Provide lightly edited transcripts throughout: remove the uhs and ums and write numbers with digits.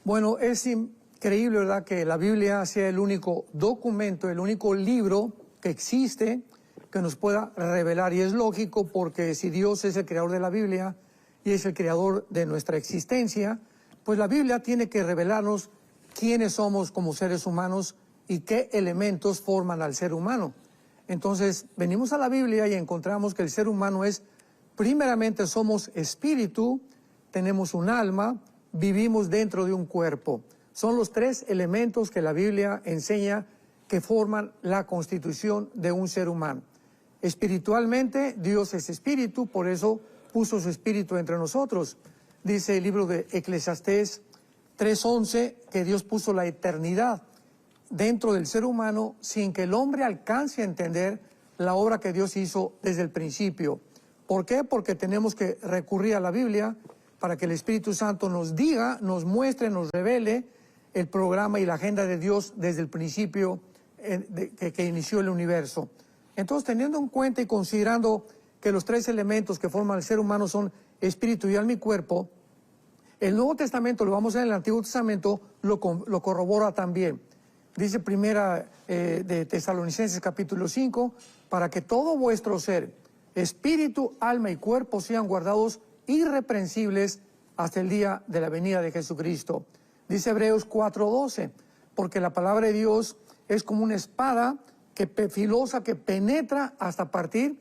Bueno, es increíble, ¿verdad?, que la Biblia sea el único documento, el único libro que existe que nos pueda revelar. Y es lógico porque si Dios es el creador de la Biblia y es el creador de nuestra existencia, pues la Biblia tiene que revelarnos quiénes somos como seres humanos y qué elementos forman al ser humano. Entonces, venimos a la Biblia y encontramos que el ser humano es, primeramente somos espíritu, tenemos un alma, vivimos dentro de un cuerpo. Son los tres elementos que la Biblia enseña que forman la constitución de un ser humano. Espiritualmente, Dios es espíritu, por eso puso su espíritu entre nosotros. Dice el libro de Eclesiastés 3:11 que Dios puso la eternidad dentro del ser humano sin que el hombre alcance a entender la obra que Dios hizo desde el principio. ¿Por qué? Porque tenemos que recurrir a la Biblia para que el Espíritu Santo nos diga, nos muestre, nos revele el programa y la agenda de Dios desde el principio que inició el universo. Entonces, teniendo en cuenta y considerando que los tres elementos que forman el ser humano son espíritu y alma y cuerpo, el Nuevo Testamento, lo vamos a ver en el Antiguo Testamento, lo corrobora también. Dice primera de Tesalonicenses capítulo 5, para que todo vuestro ser, espíritu, alma y cuerpo sean guardados irreprensibles hasta el día de la venida de Jesucristo. Dice Hebreos 4:12, porque la palabra de Dios es como una espada filosa que penetra hasta partir.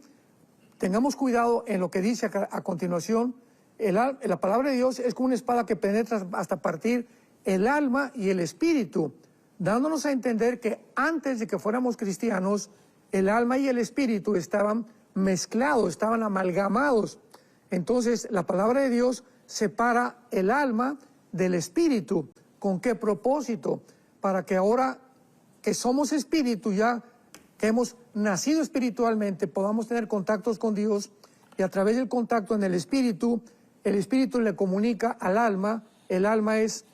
Tengamos cuidado en lo que dice a continuación. La palabra de Dios es como una espada que penetra hasta partir el alma y el espíritu, dándonos a entender que antes de que fuéramos cristianos, el alma y el espíritu estaban mezclados, estaban amalgamados. Entonces, la palabra de Dios separa el alma del espíritu. ¿Con qué propósito? Para que ahora que somos espíritu, ya que hemos nacido espiritualmente, podamos tener contactos con Dios, y a través del contacto en el espíritu le comunica al alma. El alma es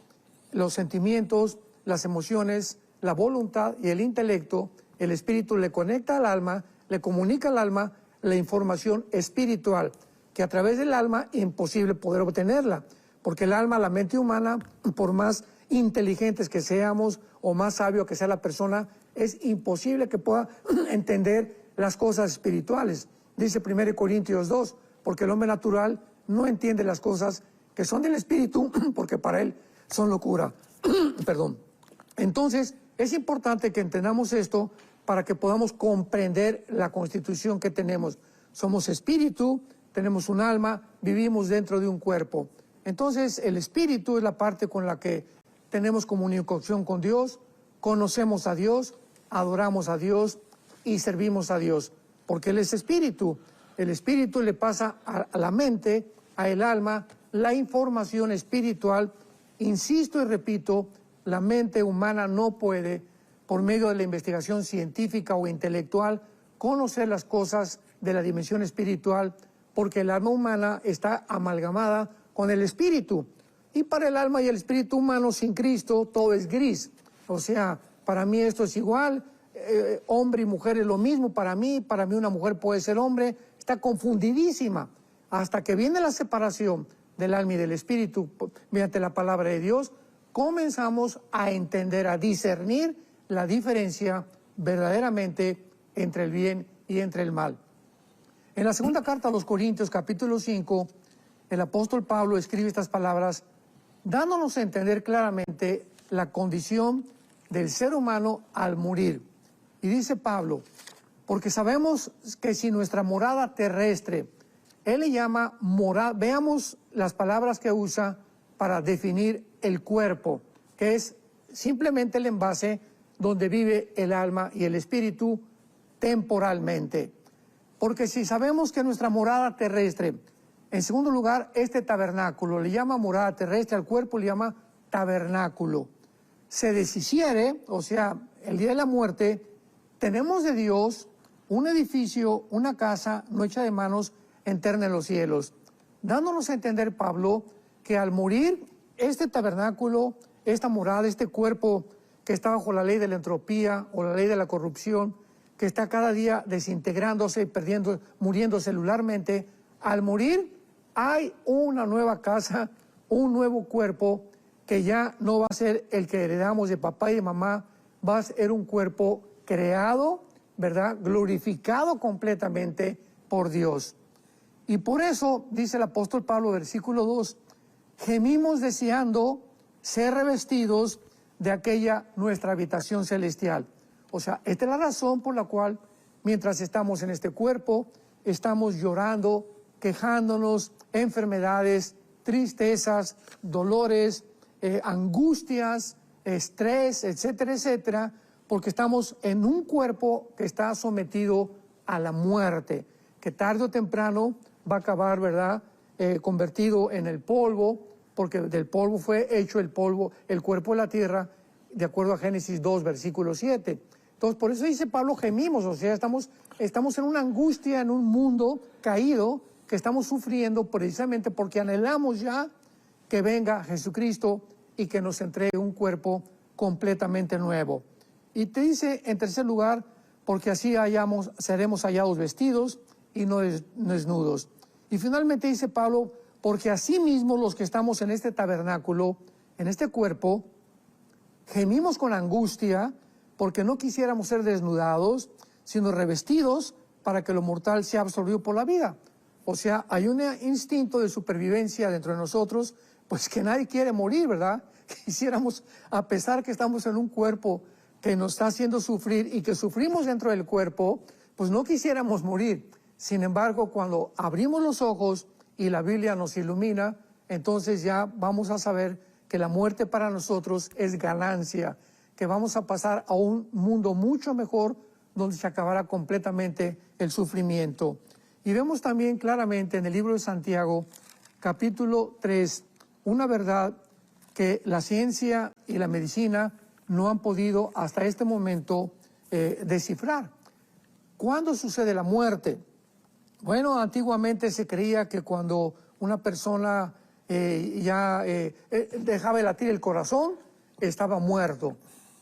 los sentimientos, las emociones, la voluntad y el intelecto. El espíritu le conecta al alma, le comunica al alma la información espiritual, que a través del alma es imposible poder obtenerla, porque el alma, la mente humana, por más inteligentes que seamos o más sabio que sea la persona, es imposible que pueda entender las cosas espirituales. Dice 1 Corintios 2, porque el hombre natural no entiende las cosas que son del espíritu, porque para él son locura. Perdón. Entonces, es importante que entendamos esto para que podamos comprender la constitución que tenemos. Somos espíritu, tenemos un alma, vivimos dentro de un cuerpo. Entonces, el espíritu es la parte con la que tenemos comunicación con Dios, conocemos a Dios, adoramos a Dios y servimos a Dios, porque Él es espíritu. El espíritu le pasa a la mente, a el alma, la información espiritual. Insisto y repito, la mente humana no puede, por medio de la investigación científica o intelectual, conocer las cosas de la dimensión espiritual, porque el alma humana está amalgamada con el espíritu. Y para el alma y el espíritu humano sin Cristo todo es gris. O sea, para mí esto es igual, hombre y mujer es lo mismo para mí una mujer puede ser hombre, está confundidísima. Hasta que viene la separación del alma y del espíritu mediante la palabra de Dios, comenzamos a entender, a discernir la diferencia verdaderamente entre el bien y entre el mal. En la segunda carta a los Corintios, capítulo 5, el apóstol Pablo escribe estas palabras, dándonos a entender claramente la condición del ser humano al morir. Y dice Pablo, porque sabemos que si nuestra morada terrestre, él le llama morada, veamos las palabras que usa para definir el cuerpo, que es simplemente el envase donde vive el alma y el espíritu temporalmente. Porque si sabemos que nuestra morada terrestre, en segundo lugar, este tabernáculo, le llama morada terrestre, al cuerpo le llama tabernáculo, se deshiciere, o sea, el día de la muerte, tenemos de Dios un edificio, una casa no hecha de manos, eterna en los cielos, dándonos a entender, Pablo, que al morir este tabernáculo, esta morada, este cuerpo que está bajo la ley de la entropía o la ley de la corrupción, que está cada día desintegrándose, muriendo celularmente, al morir hay una nueva casa, un nuevo cuerpo que ya no va a ser el que heredamos de papá y de mamá, va a ser un cuerpo creado, ¿verdad? Glorificado completamente por Dios. Y por eso, dice el apóstol Pablo, versículo 2, gemimos deseando ser revestidos de aquella nuestra habitación celestial. O sea, esta es la razón por la cual, mientras estamos en este cuerpo, estamos llorando, quejándonos, enfermedades, tristezas, dolores, angustias, estrés, etcétera, etcétera, porque estamos en un cuerpo que está sometido a la muerte, que tarde o temprano va a acabar, ¿verdad?, convertido en el polvo, porque del polvo fue hecho el polvo, el cuerpo de la tierra, de acuerdo a Génesis 2, versículo 7. Entonces, por eso dice Pablo, gemimos, o sea, estamos en una angustia, en un mundo caído, que estamos sufriendo precisamente porque anhelamos ya que venga Jesucristo y que nos entregue un cuerpo completamente nuevo. Y te dice, en tercer lugar, porque así seremos hallados vestidos y no desnudos. Y finalmente dice Pablo, porque asimismo los que estamos en este tabernáculo, en este cuerpo, gemimos con angustia, porque no quisiéramos ser desnudados, sino revestidos para que lo mortal sea absorbido por la vida. O sea, hay un instinto de supervivencia dentro de nosotros, pues que nadie quiere morir, ¿verdad? Quisiéramos, a pesar que estamos en un cuerpo que nos está haciendo sufrir y que sufrimos dentro del cuerpo, pues no quisiéramos morir. Sin embargo, cuando abrimos los ojos y la Biblia nos ilumina, entonces ya vamos a saber que la muerte para nosotros es ganancia, que vamos a pasar a un mundo mucho mejor donde se acabará completamente el sufrimiento. Y vemos también claramente en el libro de Santiago, capítulo 3, una verdad que la ciencia y la medicina no han podido hasta este momento descifrar. ¿Cuándo sucede la muerte? Bueno, antiguamente se creía que cuando una persona dejaba de latir el corazón, estaba muerto.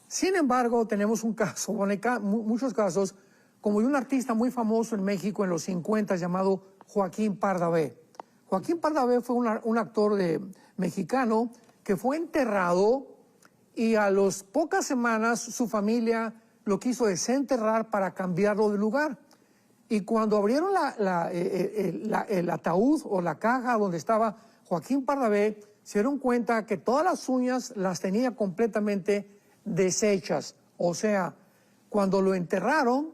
Sin embargo, tenemos un caso, bueno, hay muchos casos, como de un artista muy famoso en México en los 50 llamado Joaquín Pardavé. Joaquín Pardavé fue un actor mexicano que fue enterrado y a las pocas semanas su familia lo quiso desenterrar para cambiarlo de lugar. Y cuando abrieron el ataúd o la caja donde estaba Joaquín Pardavé, se dieron cuenta que todas las uñas las tenía completamente deshechas. O sea, cuando lo enterraron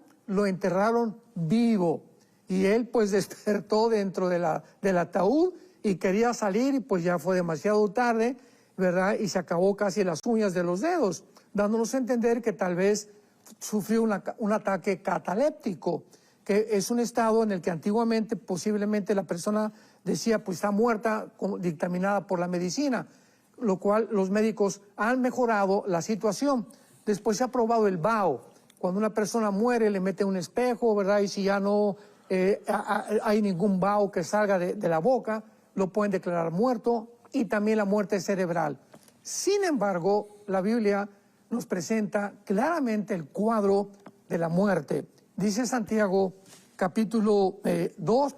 vivo. Y él pues despertó dentro del ataúd y quería salir y pues ya fue demasiado tarde, ¿verdad? Y se acabó casi las uñas de los dedos, dándonos a entender que tal vez sufrió un ataque cataléptico, que es un estado en el que antiguamente posiblemente la persona decía pues está muerta, dictaminada por la medicina, lo cual los médicos han mejorado la situación. Después se ha probado el vaho. Cuando una persona muere le mete un espejo, ¿verdad? Y si ya no hay ningún vaho que salga de la boca, lo pueden declarar muerto, y también la muerte cerebral. Sin embargo, la Biblia nos presenta claramente el cuadro de la muerte. Dice Santiago capítulo 2,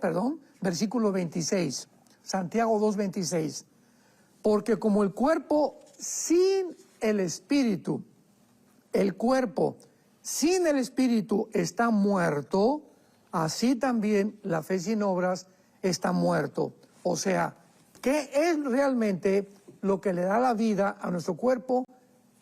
versículo 26. Santiago 2:26. Porque como el cuerpo sin el espíritu, está muerto, así también la fe sin obras está muerto. O sea, ¿qué es realmente lo que le da la vida a nuestro cuerpo?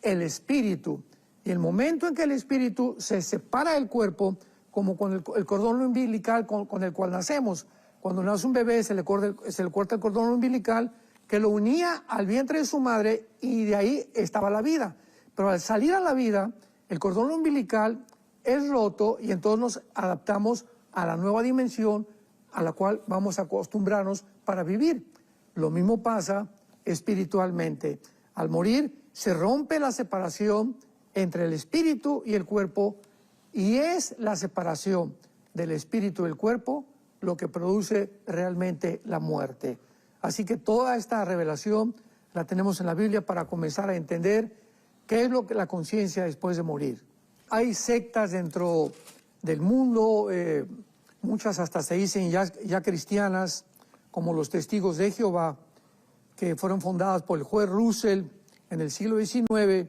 El espíritu. Y el momento en que el espíritu se separa del cuerpo, como con el cordón umbilical con el cual nacemos. Cuando nace un bebé se le corta el cordón umbilical que lo unía al vientre de su madre y de ahí estaba la vida. Pero al salir a la vida, el cordón umbilical es roto y entonces nos adaptamos a la nueva dimensión a la cual vamos a acostumbrarnos para vivir. Lo mismo pasa espiritualmente. Al morir se rompe la separación entre el espíritu y el cuerpo, y es la separación del espíritu y el cuerpo lo que produce realmente la muerte. Así que toda esta revelación la tenemos en la Biblia para comenzar a entender qué es lo que la conciencia después de morir. Hay sectas dentro del mundo, muchas hasta se dicen ya cristianas, como los Testigos de Jehová, que fueron fundadas por el juez Russell en el siglo XIX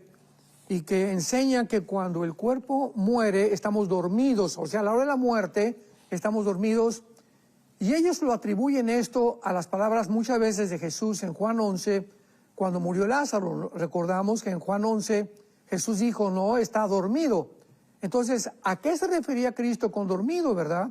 y que enseñan que cuando el cuerpo muere estamos dormidos, o sea, a la hora de la muerte estamos dormidos, y ellos lo atribuyen esto a las palabras muchas veces de Jesús en Juan 11, cuando murió Lázaro. Recordamos que en Juan 11 Jesús dijo, no, está dormido. Entonces, ¿a qué se refería Cristo con dormido, verdad?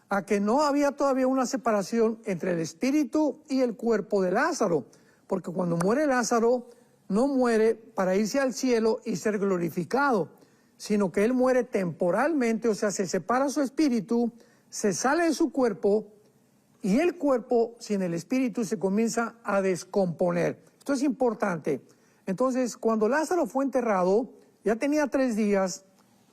A que no había todavía una separación entre el espíritu y el cuerpo de Lázaro, porque cuando muere Lázaro, no muere para irse al cielo y ser glorificado, sino que él muere temporalmente, o sea, se separa su espíritu, se sale de su cuerpo, y el cuerpo sin el espíritu se comienza a descomponer. Esto es importante. Entonces, cuando Lázaro fue enterrado, ya tenía 3 días,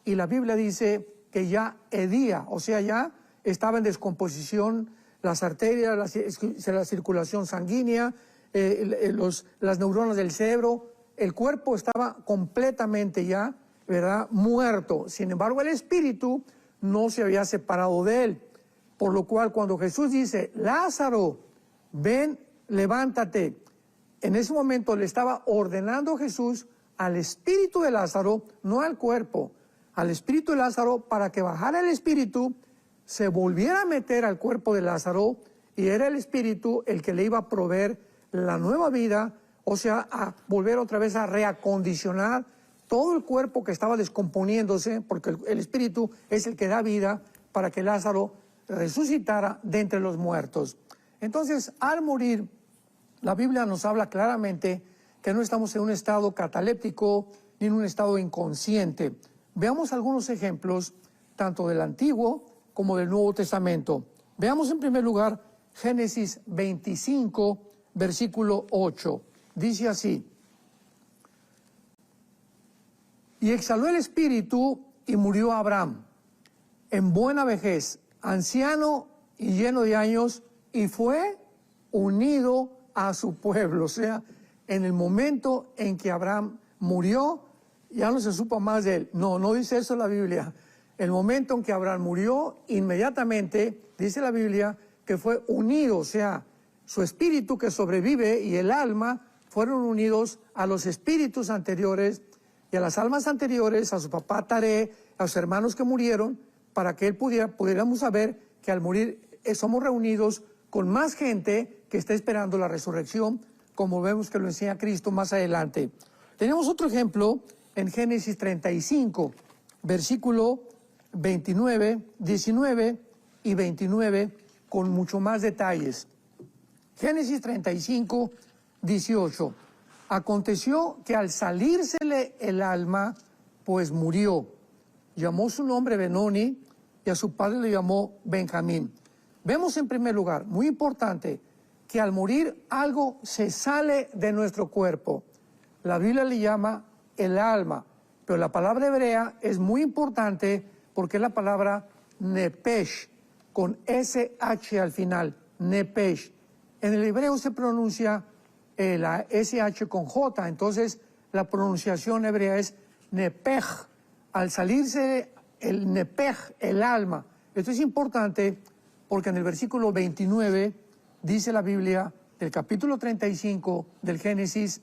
y la Biblia dice que ya hedía, o sea, ya estaba en descomposición las arterias, la circulación sanguínea, las neuronas del cerebro, el cuerpo estaba completamente ya, ¿verdad?, muerto. Sin embargo, el espíritu no se había separado de él. Por lo cual, cuando Jesús dice, Lázaro, ven, levántate, en ese momento le estaba ordenando Jesús al espíritu de Lázaro, no al cuerpo, al espíritu de Lázaro, para que bajara el espíritu, se volviera a meter al cuerpo de Lázaro, y era el espíritu el que le iba a proveer la nueva vida, o sea, a volver otra vez a reacondicionar todo el cuerpo que estaba descomponiéndose, porque el espíritu es el que da vida para que Lázaro resucitara de entre los muertos. Entonces, al morir, la Biblia nos habla claramente que no estamos en un estado cataléptico ni en un estado inconsciente. Veamos algunos ejemplos, tanto del Antiguo como del Nuevo Testamento. Veamos en primer lugar Génesis 25, versículo 8. Dice así: y exhaló el espíritu y murió Abraham en buena vejez, anciano y lleno de años, y fue unido a su pueblo. O sea, en el momento en que Abraham murió, ya no se supo más de él. No dice eso la Biblia. El momento en que Abraham murió, inmediatamente, dice la Biblia, que fue unido, o sea, su espíritu que sobrevive y el alma fueron unidos a los espíritus anteriores y a las almas anteriores, a su papá Taré, a sus hermanos que murieron, para que él pudiéramos saber que al morir somos reunidos con más gente que está esperando la resurrección, como vemos que lo enseña Cristo más adelante. Tenemos otro ejemplo en Génesis 35, versículo 29, 19 y 29, con mucho más detalles. Génesis 35, 18. Aconteció que al salírsele el alma, pues murió. Llamó su nombre Benoni y a su padre le llamó Benjamín. Vemos en primer lugar, muy importante, que al morir algo se sale de nuestro cuerpo. La Biblia le llama el alma, pero la palabra hebrea es muy importante porque es la palabra nepesh, con SH al final, nepesh. En el hebreo se pronuncia la SH con J, entonces la pronunciación hebrea es nepej. Al salirse el nepej, el alma. Esto es importante porque en el versículo 29 dice la Biblia, del capítulo 35 del Génesis,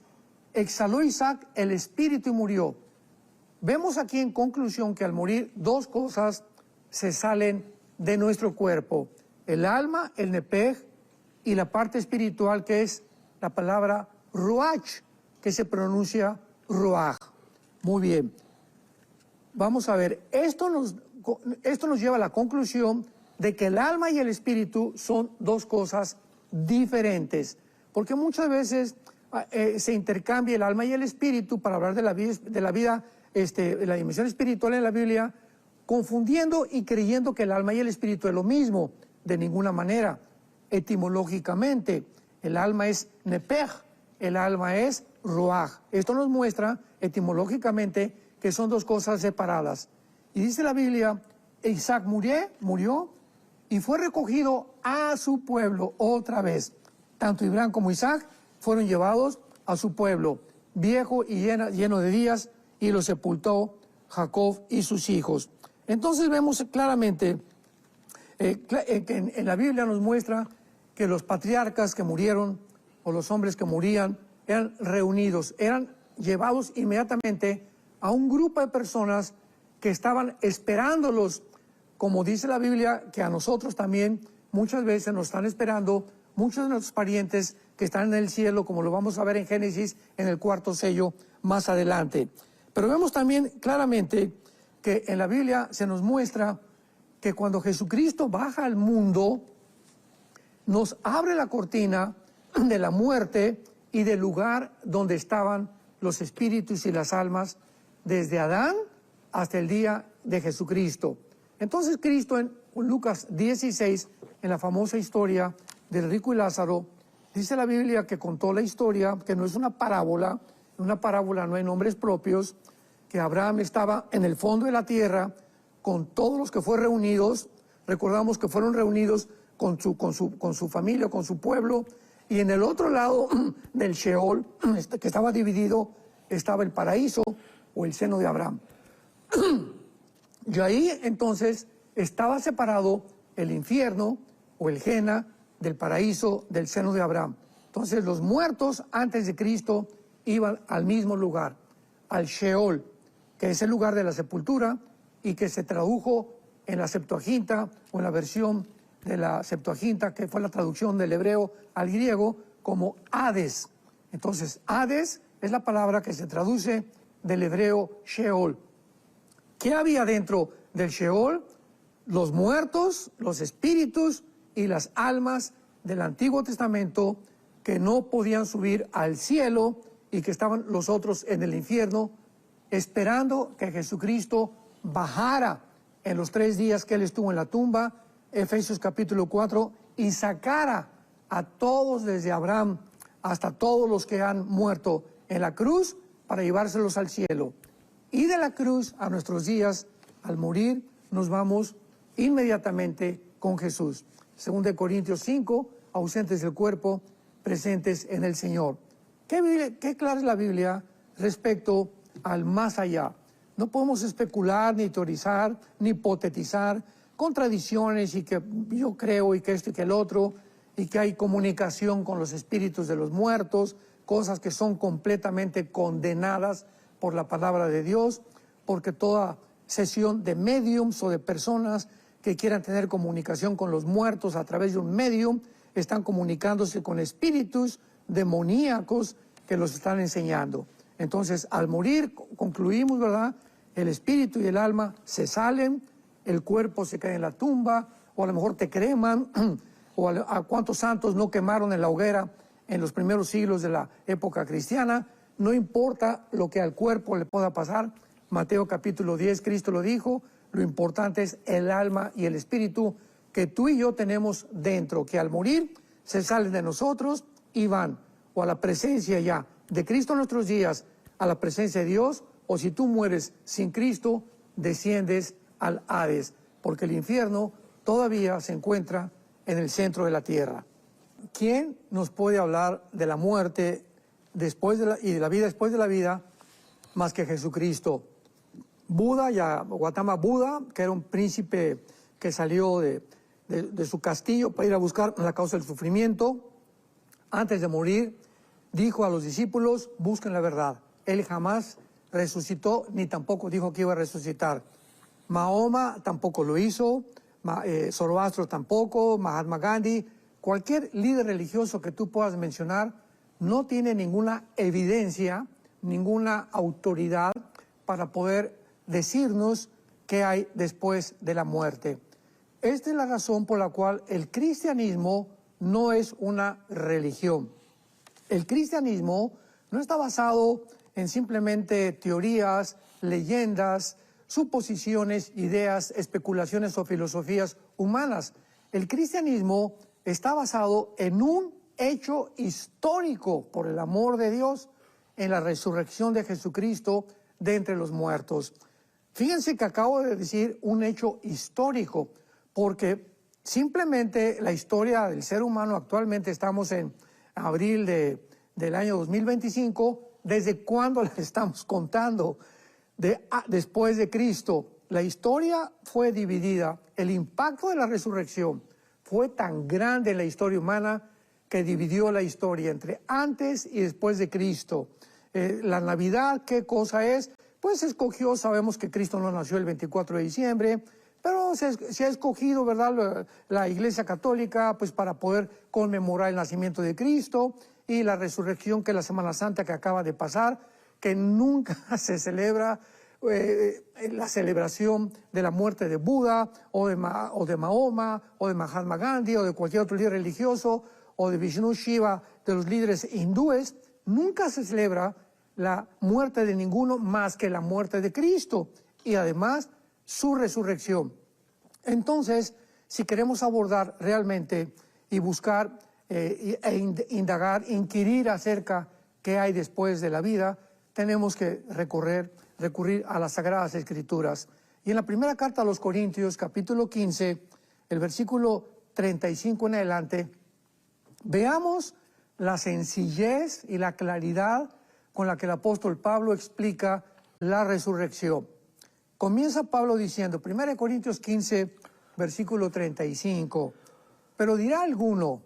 exhaló Isaac el espíritu y murió. Vemos aquí en conclusión que al morir 2 cosas se salen de nuestro cuerpo: el alma, el nepej, y la parte espiritual, que es la palabra ruach, que se pronuncia ruach. Muy bien. Vamos a ver, esto nos lleva a la conclusión de que el alma y el espíritu son 2 cosas diferentes, porque muchas veces se intercambia el alma y el espíritu para hablar de la vida, de la dimensión espiritual en la Biblia, confundiendo y creyendo que el alma y el espíritu es lo mismo. De ninguna manera. Etimológicamente, el alma es nepej, el alma es ruach. Esto nos muestra etimológicamente que son 2 cosas separadas. Y dice la Biblia, Isaac murió y fue recogido a su pueblo otra vez. Tanto Abraham como Isaac fueron llevados a su pueblo, viejo y lleno de días, y lo sepultó Jacob y sus hijos. Entonces vemos claramente que en la Biblia nos muestra que los patriarcas que murieron, o los hombres que morían, eran reunidos, eran llevados inmediatamente a un grupo de personas que estaban esperándolos, como dice la Biblia, que a nosotros también muchas veces nos están esperando muchos de nuestros parientes que están en el cielo, como lo vamos a ver en Génesis, en el 4.º sello más adelante. Pero vemos también claramente que en la Biblia se nos muestra que cuando Jesucristo baja al mundo, nos abre la cortina de la muerte y del lugar donde estaban los espíritus y las almas desde Adán hasta el día de Jesucristo. Entonces Cristo en Lucas 16, en la famosa historia del rico y Lázaro, dice la Biblia que contó la historia, que no es una parábola, en una parábola no hay nombres propios, que Abraham estaba en el fondo de la tierra con todos los que fueron reunidos. Recordamos que fueron reunidos con su familia, con su pueblo, y en el otro lado del Sheol, que estaba dividido, estaba el paraíso o el seno de Abraham. Y ahí entonces estaba separado el infierno o el Gena del paraíso del seno de Abraham. Entonces los muertos antes de Cristo iban al mismo lugar, al Sheol, que es el lugar de la sepultura y que se tradujo en la Septuaginta o en la versión de la Septuaginta, que fue la traducción del hebreo al griego, como Hades. Entonces, Hades es la palabra que se traduce del hebreo Sheol. ¿Qué había dentro del Sheol? Los muertos, los espíritus y las almas del Antiguo Testamento que no podían subir al cielo y que estaban los otros en el infierno, esperando que Jesucristo bajara en los 3 días que Él estuvo en la tumba, Efesios capítulo 4, y sacara a todos desde Abraham hasta todos los que han muerto en la cruz para llevárselos al cielo. Y de la cruz a nuestros días, al morir, nos vamos inmediatamente con Jesús. 2 Corintios 5, ausentes del cuerpo, presentes en el Señor. Qué clara es la Biblia respecto al más allá. No podemos especular, ni teorizar, ni hipotetizar con tradiciones y que yo creo y que esto y que el otro, y que hay comunicación con los espíritus de los muertos, cosas que son completamente condenadas por la palabra de Dios, porque toda sesión de mediums o de personas que quieran tener comunicación con los muertos a través de un medium, están comunicándose con espíritus demoníacos que los están enseñando. Entonces, al morir, concluimos, ¿verdad? El espíritu y el alma se salen, el cuerpo se queda en la tumba, o a lo mejor te creman, o a cuántos santos no quemaron en la hoguera en los primeros siglos de la época cristiana. No importa lo que al cuerpo le pueda pasar. Mateo capítulo 10, Cristo lo dijo, lo importante es el alma y el espíritu que tú y yo tenemos dentro, que al morir se salen de nosotros y van o a la presencia ya de Cristo en nuestros días, a la presencia de Dios, o si tú mueres sin Cristo, desciendes al Hades, porque el infierno todavía se encuentra en el centro de la tierra. ¿Quién nos puede hablar de la muerte después y de la vida después de la vida más que Jesucristo? Buda, Gautama Buda, que era un príncipe que salió de su castillo para ir a buscar la causa del sufrimiento, antes de morir, dijo a los discípulos, busquen la verdad. Él jamás resucitó, ni tampoco dijo que iba a resucitar. Mahoma tampoco lo hizo, Zoroastro tampoco, Mahatma Gandhi, cualquier líder religioso que tú puedas mencionar, no tiene ninguna evidencia, ninguna autoridad para poder decirnos qué hay después de la muerte. Esta es la razón por la cual el cristianismo no es una religión. El cristianismo no está basado en simplemente teorías, leyendas, suposiciones, ideas, especulaciones o filosofías humanas. El cristianismo está basado en un hecho histórico, por el amor de Dios, en la resurrección de Jesucristo de entre los muertos. Fíjense que acabo de decir un hecho histórico, porque simplemente la historia del ser humano, actualmente estamos en abril del año 2025, ¿desde cuándo la estamos contando? Después de Cristo. La historia fue dividida. El impacto de la resurrección fue tan grande en la historia humana que dividió la historia entre antes y después de Cristo. La Navidad, ¿qué cosa es? Pues se escogió, sabemos que Cristo no nació el 24 de diciembre, pero se ha escogido, ¿verdad?, la Iglesia Católica, pues para poder conmemorar el nacimiento de Cristo y la resurrección, que es la Semana Santa que acaba de pasar, que nunca se celebra la celebración de la muerte de Buda o de Mahoma o de Mahatma Gandhi o de cualquier otro líder religioso o de Vishnu Shiva, de los líderes hindúes. Nunca se celebra la muerte de ninguno más que la muerte de Cristo y además su resurrección. Entonces, si queremos abordar realmente y buscar indagar, inquirir acerca qué hay después de la vida, tenemos que recurrir a las Sagradas Escrituras. Y en la primera carta a los Corintios, capítulo 15, el versículo 35 en adelante, veamos la sencillez y la claridad con la que el apóstol Pablo explica la resurrección. Comienza Pablo diciendo, 1 Corintios 15, versículo 35, pero dirá alguno,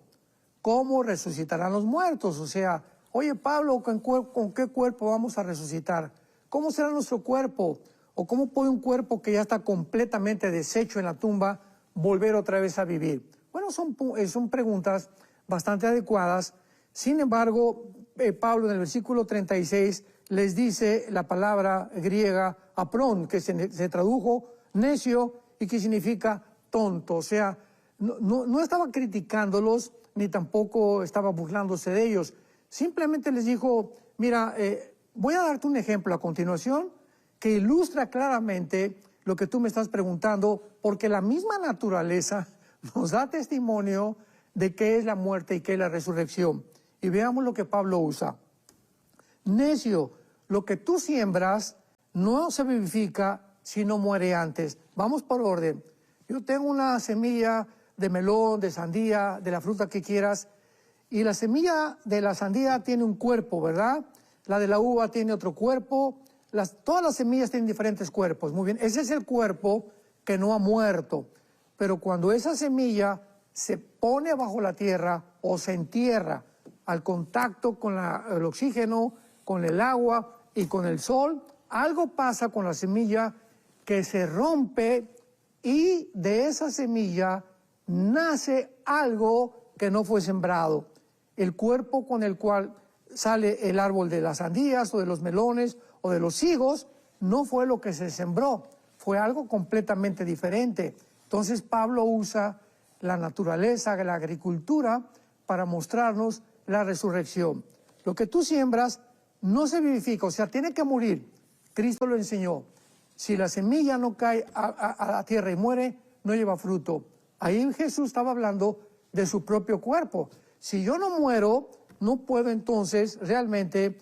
¿cómo resucitarán los muertos? O sea, oye Pablo, ¿con qué cuerpo vamos a resucitar? ¿Cómo será nuestro cuerpo? ¿O cómo puede un cuerpo que ya está completamente deshecho en la tumba volver otra vez a vivir? Bueno, son preguntas bastante adecuadas. Sin embargo, Pablo en el versículo 36 les dice la palabra griega aprón, que se tradujo necio y que significa tonto. O sea, no estaba criticándolos ni tampoco estaba burlándose de ellos. Simplemente les dijo, mira, voy a darte un ejemplo a continuación que ilustra claramente lo que tú me estás preguntando, porque la misma naturaleza nos da testimonio de qué es la muerte y qué es la resurrección. Y veamos lo que Pablo usa. Necio, lo que tú siembras no se vivifica si no muere antes. Vamos por orden. Yo tengo una semilla de melón, de sandía, de la fruta que quieras, y la semilla de la sandía tiene un cuerpo, ¿verdad? La de la uva tiene otro cuerpo. Todas las semillas tienen diferentes cuerpos. Muy bien, ese es el cuerpo que no ha muerto. Pero cuando esa semilla se pone bajo la tierra o se entierra al contacto con el oxígeno, con el agua y con el sol, algo pasa con la semilla que se rompe y de esa semilla nace algo que no fue sembrado. El cuerpo con el cual sale el árbol de las sandías o de los melones o de los higos no fue lo que se sembró, fue algo completamente diferente. Entonces Pablo usa la naturaleza de la agricultura para mostrarnos la resurrección. Lo que tú siembras no se vivifica, o sea, tiene que morir. Cristo lo enseñó. Si la semilla no cae a la tierra y muere, no lleva fruto. Ahí Jesús estaba hablando de su propio cuerpo. Si yo no muero, no puedo entonces realmente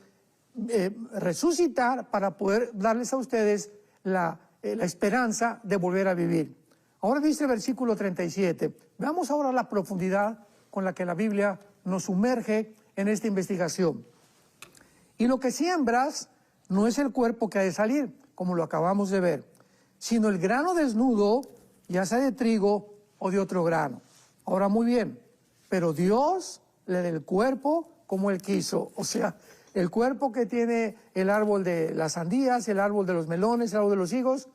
resucitar para poder darles a ustedes la esperanza de volver a vivir. Ahora dice el versículo 37. Veamos ahora la profundidad con la que la Biblia nos sumerge en esta investigación. Y lo que siembras no es el cuerpo que ha de salir, como lo acabamos de ver, sino el grano desnudo, ya sea de trigo o de otro grano. Ahora muy bien, pero Dios le da el cuerpo como Él quiso. O sea, el cuerpo que tiene el árbol de las sandías, el árbol de los melones, el árbol de los higos,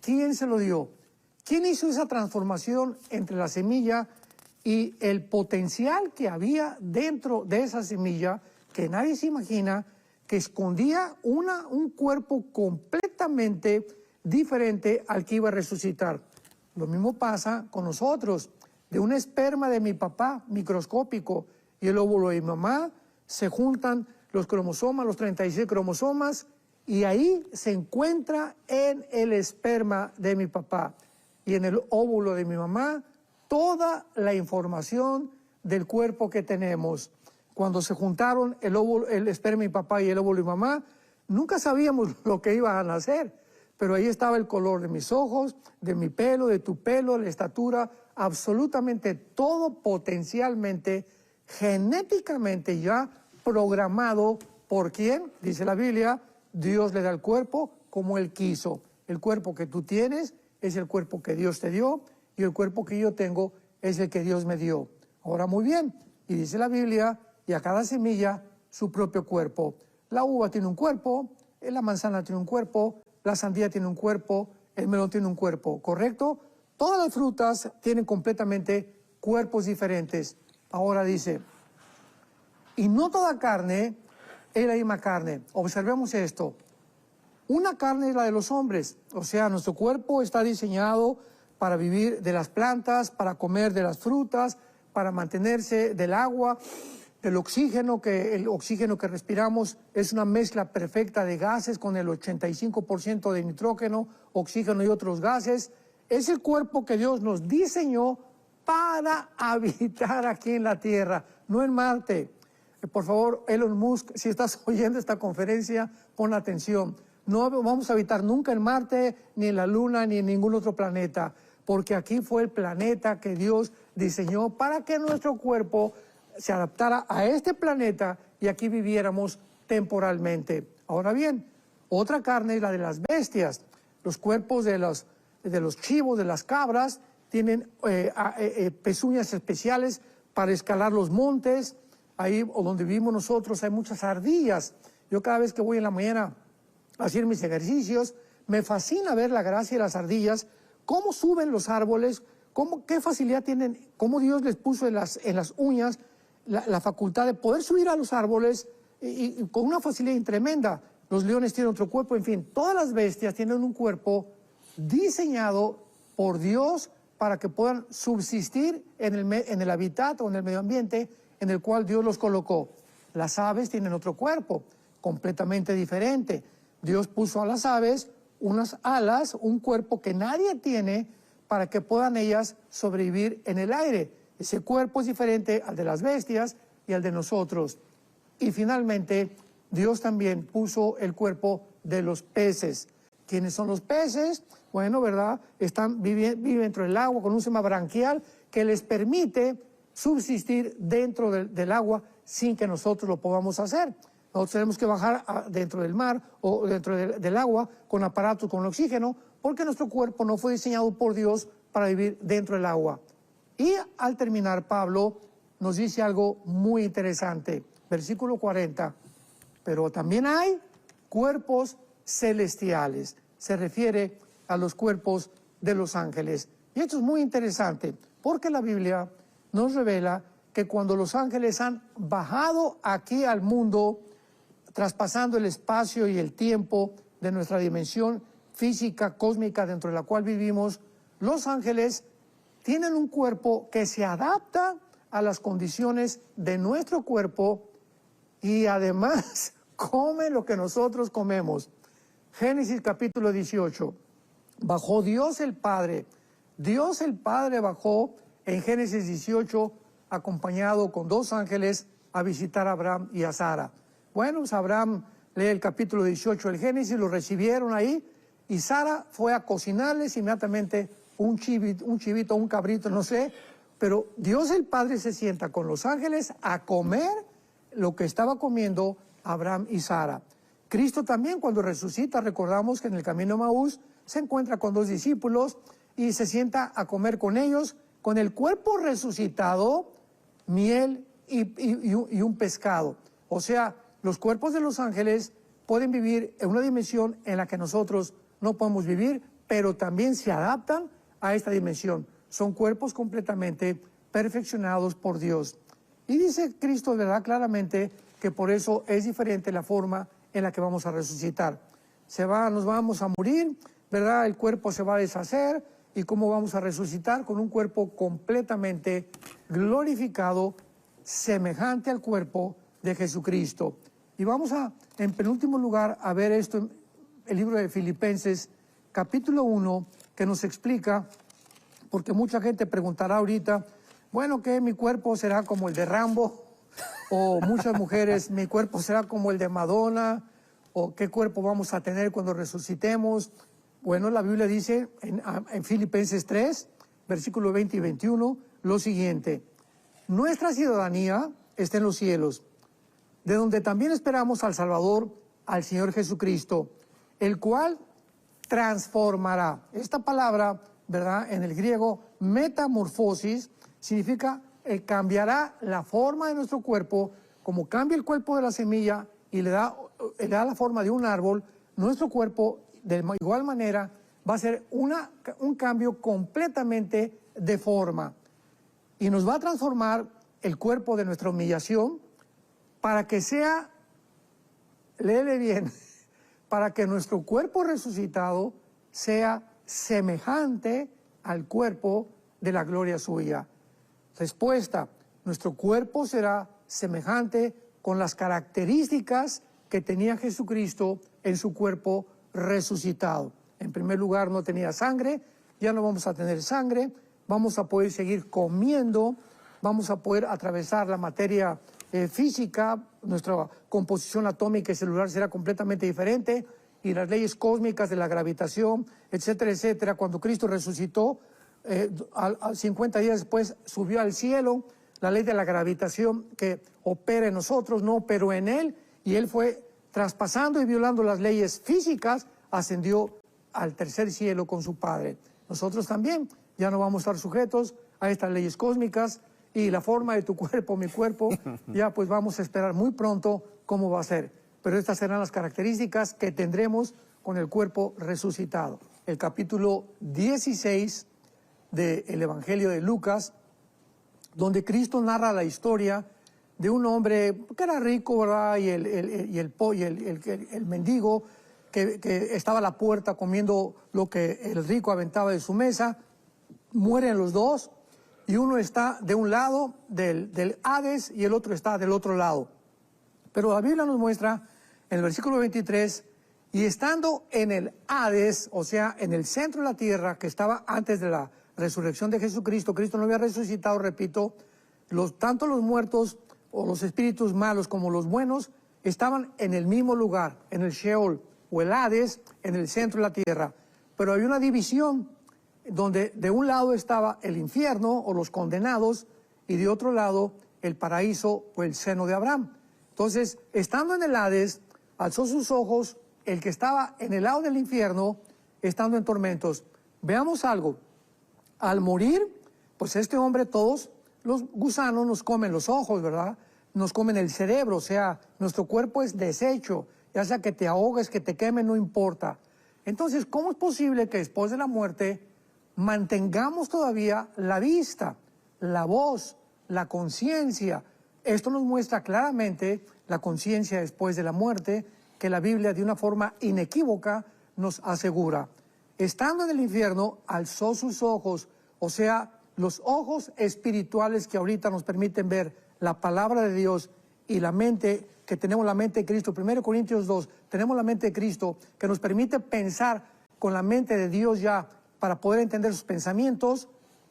¿quién se lo dio? ¿Quién hizo esa transformación entre la semilla y el potencial que había dentro de esa semilla, que nadie se imagina, que escondía un cuerpo completamente diferente al que iba a resucitar? Lo mismo pasa con nosotros. De un esperma de mi papá, microscópico, y el óvulo de mi mamá, se juntan los cromosomas, los 36 cromosomas, y ahí se encuentra en el esperma de mi papá y en el óvulo de mi mamá toda la información del cuerpo que tenemos. Cuando se juntaron el esperma de mi papá y el óvulo de mi mamá, nunca sabíamos lo que iba a nacer, pero ahí estaba el color de mis ojos, de mi pelo, de tu pelo, la estatura, absolutamente todo potencialmente, genéticamente ya programado por ¿quién? Dice la Biblia, Dios le da el cuerpo como Él quiso. El cuerpo que tú tienes es el cuerpo que Dios te dio y el cuerpo que yo tengo es el que Dios me dio. Ahora muy bien, y dice la Biblia, y a cada semilla su propio cuerpo. La uva tiene un cuerpo, la manzana tiene un cuerpo, la sandía tiene un cuerpo, el melón tiene un cuerpo, ¿correcto? Todas las frutas tienen completamente cuerpos diferentes. Ahora dice, y no toda carne es la misma carne. Observemos esto. Una carne es la de los hombres, o sea, nuestro cuerpo está diseñado para vivir de las plantas, para comer de las frutas, para mantenerse del agua, del oxígeno, que el oxígeno que respiramos es una mezcla perfecta de gases con el 85% de nitrógeno, oxígeno y otros gases. Es el cuerpo que Dios nos diseñó para habitar aquí en la Tierra, no en Marte. Por favor, Elon Musk, si estás oyendo esta conferencia, pon atención. No vamos a habitar nunca en Marte, ni en la Luna, ni en ningún otro planeta, porque aquí fue el planeta que Dios diseñó para que nuestro cuerpo se adaptara a este planeta y aquí viviéramos temporalmente. Ahora bien, otra carne es la de las bestias. Los cuerpos de los chivos, de las cabras, tienen pezuñas especiales para escalar los montes. Ahí donde vivimos nosotros hay muchas ardillas. Yo cada vez que voy en la mañana a hacer mis ejercicios, me fascina ver la gracia de las ardillas, cómo suben los árboles, qué facilidad tienen, cómo Dios les puso en las uñas la facultad de poder subir a los árboles y con una facilidad tremenda. Los leones tienen otro cuerpo, en fin, todas las bestias tienen un cuerpo diseñado por Dios para que puedan subsistir en el hábitat o en el medio ambiente en el cual Dios los colocó. Las aves tienen otro cuerpo, completamente diferente. Dios puso a las aves unas alas, un cuerpo que nadie tiene para que puedan ellas sobrevivir en el aire. Ese cuerpo es diferente al de las bestias y al de nosotros. Y finalmente, Dios también puso el cuerpo de los peces. ¿Quiénes son los peces? Bueno, ¿verdad? Viven dentro del agua con un sistema branquial que les permite subsistir dentro del agua sin que nosotros lo podamos hacer. Nosotros tenemos que bajar dentro del mar o dentro del agua con aparatos con oxígeno porque nuestro cuerpo no fue diseñado por Dios para vivir dentro del agua. Y al terminar, Pablo nos dice algo muy interesante. Versículo 40. Pero también hay cuerpos celestiales. Se refiere a los cuerpos de los ángeles. Y esto es muy interesante porque la Biblia nos revela que cuando los ángeles han bajado aquí al mundo, traspasando el espacio y el tiempo de nuestra dimensión física, cósmica, dentro de la cual vivimos, los ángeles tienen un cuerpo que se adapta a las condiciones de nuestro cuerpo y además comen lo que nosotros comemos. Génesis capítulo 18. Bajó Dios el Padre. Dios el Padre bajó en Génesis 18 acompañado con dos ángeles a visitar a Abraham y a Sara. Bueno, pues Abraham lee el capítulo 18 del Génesis, lo recibieron ahí y Sara fue a cocinarles inmediatamente un chivito, un cabrito, no sé, pero Dios el Padre se sienta con los ángeles a comer lo que estaba comiendo Abraham y Sara. Cristo también cuando resucita, recordamos que en el camino a Maús se encuentra con dos discípulos y se sienta a comer con ellos, con el cuerpo resucitado, miel y un pescado. O sea, los cuerpos de los ángeles pueden vivir en una dimensión en la que nosotros no podemos vivir, pero también se adaptan a esta dimensión. Son cuerpos completamente perfeccionados por Dios. Y dice Cristo, ¿verdad?, claramente que por eso es diferente la forma en la que vamos a resucitar. Nos vamos a morir, ¿verdad? El cuerpo se va a deshacer. ¿Y cómo vamos a resucitar? Con un cuerpo completamente glorificado, semejante al cuerpo de Jesucristo. Y vamos en penúltimo lugar, a ver esto en el libro de Filipenses, capítulo 1, que nos explica, porque mucha gente preguntará ahorita, bueno, ¿qué? ¿Mi cuerpo será como el de Rambo? O muchas mujeres, ¿mi cuerpo será como el de Madonna? ¿O qué cuerpo vamos a tener cuando resucitemos? Bueno, la Biblia dice en Filipenses 3, versículos 20 y 21, lo siguiente: nuestra ciudadanía está en los cielos, de donde también esperamos al Salvador, al Señor Jesucristo, el cual transformará. Esta palabra, ¿verdad?, en el griego, metamorfosis, significa cambiará la forma de nuestro cuerpo, como cambia el cuerpo de la semilla y le da da la forma de un árbol, nuestro cuerpo de igual manera va a ser un cambio completamente de forma. Y nos va a transformar el cuerpo de nuestra humillación para que sea, léele bien, para que nuestro cuerpo resucitado sea semejante al cuerpo de la gloria suya. Respuesta: nuestro cuerpo será semejante con las características que tenía Jesucristo en su cuerpo resucitado. En primer lugar, no tenía sangre, ya no vamos a tener sangre, vamos a poder seguir comiendo, vamos a poder atravesar la materia física, nuestra composición atómica y celular será completamente diferente, y las leyes cósmicas de la gravitación, etcétera, etcétera. Cuando Cristo resucitó, 50 días después subió al cielo, la ley de la gravitación que opera en nosotros no operó en él, y él fue traspasando y violando las leyes físicas, ascendió al tercer cielo con su Padre. Nosotros también ya no vamos a estar sujetos a estas leyes cósmicas, y la forma de tu cuerpo, mi cuerpo, ya pues vamos a esperar muy pronto cómo va a ser. Pero estas serán las características que tendremos con el cuerpo resucitado. El capítulo 16 del Evangelio de Lucas, donde Cristo narra la historia de un hombre que era rico, ¿verdad? Y el mendigo que estaba a la puerta comiendo lo que el rico aventaba de su mesa. Mueren los dos, y uno está de un lado del Hades y el otro está del otro lado. Pero la Biblia nos muestra en el versículo 23, y estando en el Hades, o sea, en el centro de la tierra, que estaba antes de la resurrección de Jesucristo, Cristo no había resucitado, repito, tanto los muertos o los espíritus malos como los buenos estaban en el mismo lugar, en el Sheol o el Hades, en el centro de la tierra. Pero había una división donde de un lado estaba el infierno o los condenados, y de otro lado el paraíso o el seno de Abraham. Entonces, estando en el Hades, alzó sus ojos el que estaba en el lado del infierno, estando en tormentos. Veamos algo. Al morir, pues este hombre, todos los gusanos nos comen los ojos, ¿verdad? Nos comen el cerebro, o sea, nuestro cuerpo es deshecho, ya sea que te ahogues, que te quemen, no importa. Entonces, ¿cómo es posible que después de la muerte mantengamos todavía la vista, la voz, la conciencia? Esto nos muestra claramente la conciencia después de la muerte, que la Biblia de una forma inequívoca nos asegura. Estando en el infierno, alzó sus ojos, o sea, los ojos espirituales que ahorita nos permiten ver la palabra de Dios, y la mente, que tenemos la mente de Cristo. 1 Corintios 2, tenemos la mente de Cristo, que nos permite pensar con la mente de Dios ya, para poder entender sus pensamientos.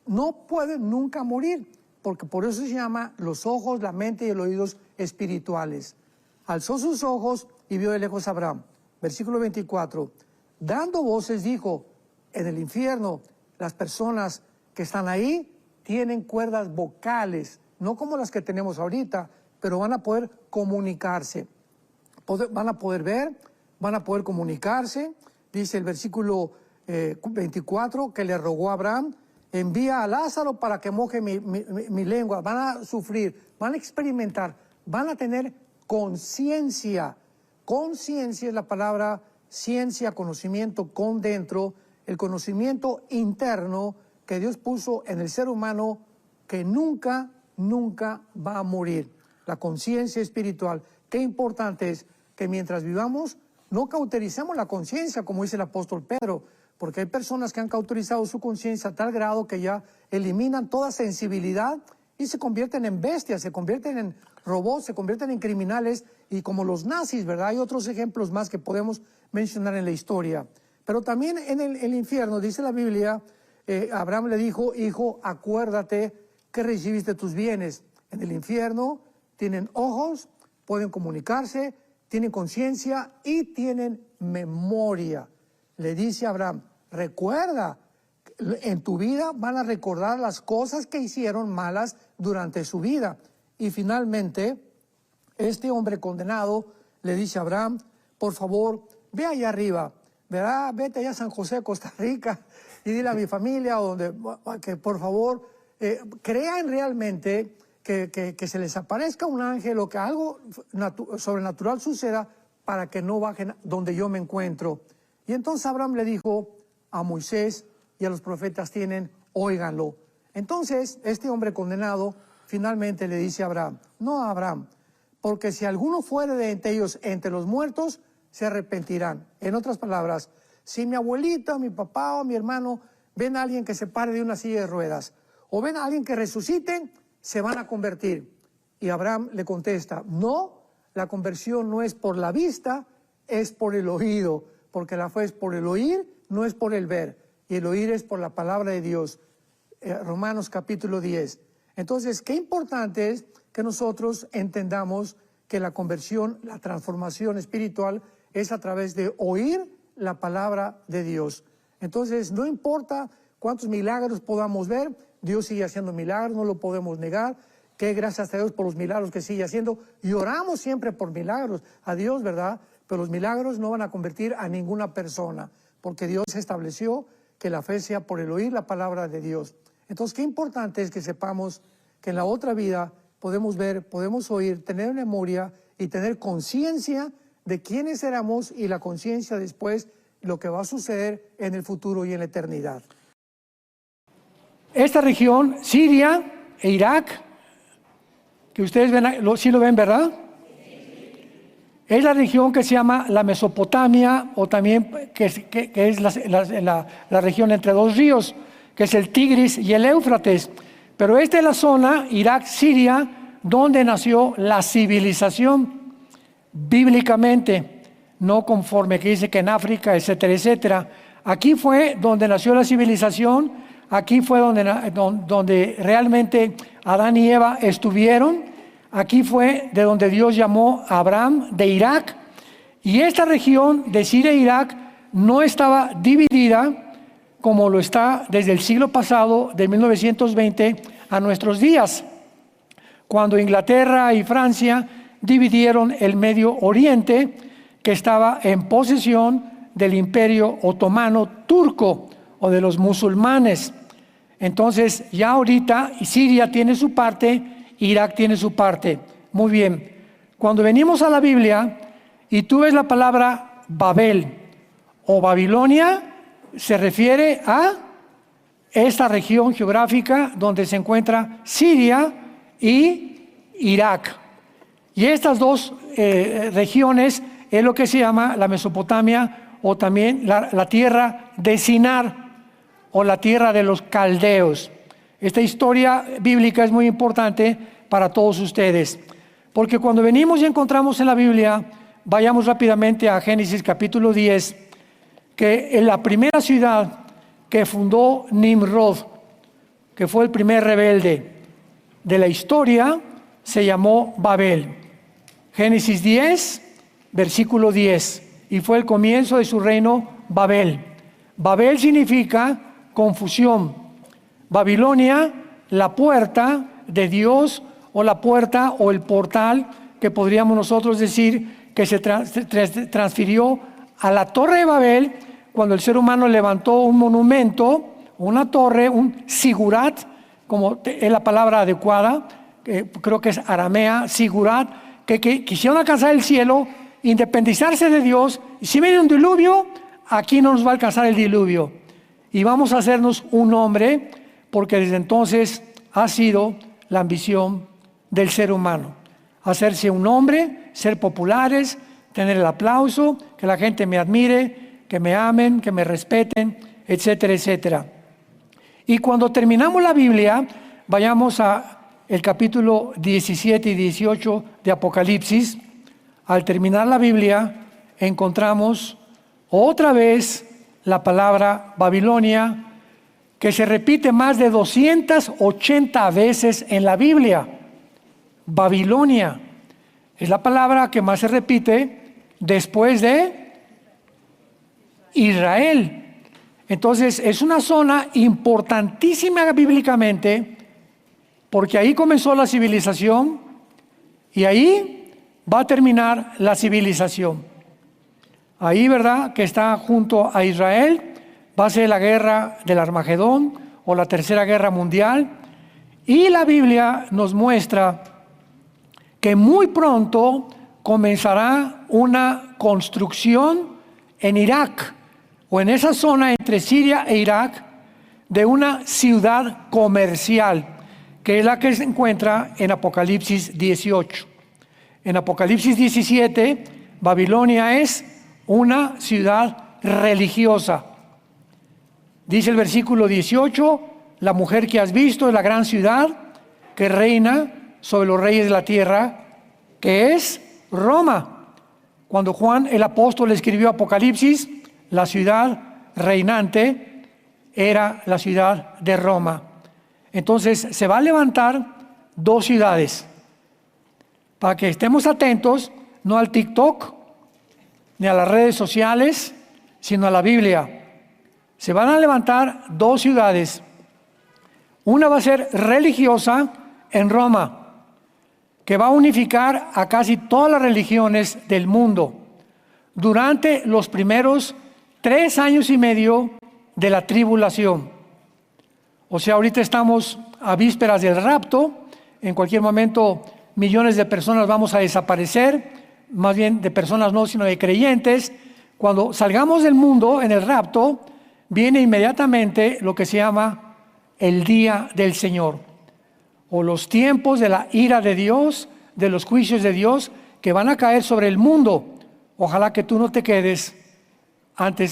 No pueden nunca morir, porque por eso se llama los ojos, la mente y los oídos espirituales. Alzó sus ojos y vio de lejos a Abraham. Versículo 24. Dando voces dijo: en el infierno las personas que están ahí tienen cuerdas vocales, no como las que tenemos ahorita, pero van a poder comunicarse. Van a poder ver, van a poder comunicarse. Dice el versículo 24, que le rogó a Abraham: envía a Lázaro para que moje mi lengua. Van a sufrir, van a experimentar, van a tener conciencia. Conciencia es la palabra ciencia, conocimiento con dentro, el conocimiento interno que Dios puso en el ser humano, que nunca va a morir. La conciencia espiritual. Qué importante es que mientras vivamos no cautericemos la conciencia, como dice el apóstol Pedro, porque hay personas que han cauterizado su conciencia a tal grado que ya eliminan toda sensibilidad y se convierten en bestias, se convierten en robots, se convierten en criminales, y como los nazis, ¿verdad? Hay otros ejemplos más que podemos mencionar en la historia. Pero también en el infierno, dice la Biblia, Abraham le dijo: hijo, acuérdate que recibiste tus bienes. En el infierno tienen ojos, pueden comunicarse, tienen conciencia y tienen memoria. Le dice a Abraham: recuerda, en tu vida van a recordar las cosas que hicieron malas durante su vida. Y finalmente, este hombre condenado le dice a Abraham: por favor, ve allá arriba, ¿verdad? Vete allá a San José, Costa Rica, y dile a mi familia que por favor crean realmente que se les aparezca un ángel o que algo sobrenatural suceda, para que no bajen donde yo me encuentro. Y entonces Abraham le dijo a Moisés y a los profetas tienen, óiganlo. Entonces este hombre condenado finalmente le dice a Abraham, no a Abraham, porque si alguno fuere de entre ellos, entre los muertos, se arrepentirán. En otras palabras, si mi abuelita, mi papá o mi hermano ven a alguien que se pare de una silla de ruedas o ven a alguien que resucite, se van a convertir. Y Abraham le contesta, no, la conversión no es por la vista, es por el oído, porque la fe es por el oír, no es por el ver, y el oír es por la palabra de Dios. Romanos capítulo 10. Entonces, qué importante es que nosotros entendamos que la conversión, la transformación espiritual es a través de oír la palabra de Dios. Entonces, no importa cuántos milagros podamos ver, Dios sigue haciendo milagros, no lo podemos negar. Que gracias a Dios por los milagros que sigue haciendo. Y oramos siempre por milagros a Dios, ¿verdad? Pero los milagros no van a convertir a ninguna persona, porque Dios estableció que la fe sea por el oír la palabra de Dios. Entonces, qué importante es que sepamos que en la otra vida podemos ver, podemos oír, tener memoria y tener conciencia de quiénes éramos y la conciencia después lo que va a suceder en el futuro y en la eternidad. Esta región, Siria e Irak, que ustedes ven, sí lo ven, ¿verdad? Es la región que se llama la Mesopotamia, o también que es la región entre dos ríos, que es el Tigris y el Éufrates. Pero esta es la zona, Irak, Siria, donde nació la civilización bíblicamente, no conforme que dice que en África, etcétera, etcétera. Aquí fue donde nació la civilización, aquí fue donde realmente Adán y Eva estuvieron, aquí fue de donde Dios llamó a Abraham de Irak, y esta región de Siria e Irak no estaba dividida como lo está desde el siglo pasado, de 1920 a nuestros días, cuando Inglaterra y Francia dividieron el Medio Oriente, que estaba en posesión del Imperio Otomano Turco o de los musulmanes. Entonces, ya ahorita Siria tiene su parte, Irak tiene su parte. Muy bien. Cuando venimos a la Biblia y tú ves la palabra Babel o Babilonia, se refiere a esta región geográfica donde se encuentra Siria y Irak. Y estas dos regiones es lo que se llama la Mesopotamia, o también la tierra de Sinar, o la tierra de los caldeos. Esta historia bíblica es muy importante para todos ustedes, porque cuando venimos y encontramos en la Biblia, vayamos rápidamente a Génesis capítulo 10, que en la primera ciudad que fundó Nimrod, que fue el primer rebelde de la historia, se llamó Babel. Génesis 10, versículo 10, y fue el comienzo de su reino Babel. Babel significa confusión. Babilonia, la puerta de Dios, o la puerta o el portal, que podríamos nosotros decir que se transfirió a la Torre de Babel cuando el ser humano levantó un monumento, una torre, un sigurat, como es la palabra adecuada, creo que es aramea, sigurat, que quisieron alcanzar el cielo, independizarse de Dios, y si viene un diluvio, aquí no nos va a alcanzar el diluvio, y vamos a hacernos un hombre, porque desde entonces ha sido la ambición del ser humano, hacerse un hombre, ser populares, tener el aplauso, que la gente me admire, que me amen, que me respeten, etcétera, etcétera. Y cuando terminamos la Biblia, vayamos a el capítulo 17 y 18 de Apocalipsis. Al terminar la Biblia, encontramos otra vez la palabra Babilonia, que se repite más de 280 veces en la Biblia. Babilonia es la palabra que más se repite después de Israel. Entonces es una zona importantísima bíblicamente, porque ahí comenzó la civilización y ahí va a terminar la civilización. Ahí, ¿verdad?, que está junto a Israel, va a ser la guerra del Armagedón o la tercera guerra mundial. Y la Biblia nos muestra que muy pronto comenzará una construcción en Irak, o en esa zona entre Siria e Irak, de una ciudad comercial, que es la que se encuentra en Apocalipsis 18. En Apocalipsis 17, Babilonia es una ciudad religiosa. Dice el versículo 18, la mujer que has visto es la gran ciudad que reina sobre los reyes de la tierra, que es Roma. Cuando Juan el apóstol escribió Apocalipsis, la ciudad reinante era la ciudad de Roma. Entonces se va a levantar dos ciudades, para que estemos atentos, no al TikTok, ni a las redes sociales, sino a la Biblia. Se van a levantar dos ciudades. Una va a ser religiosa en Roma, que va a unificar a casi todas las religiones del mundo durante los primeros 3 años y medio de la tribulación. O sea, ahorita estamos a vísperas del rapto. En cualquier momento millones de personas vamos a desaparecer, más bien de personas no, sino de creyentes. Cuando salgamos del mundo en el rapto, viene inmediatamente lo que se llama el día del Señor, o los tiempos de la ira de Dios, de los juicios de Dios que van a caer sobre el mundo. Ojalá que tú no te quedes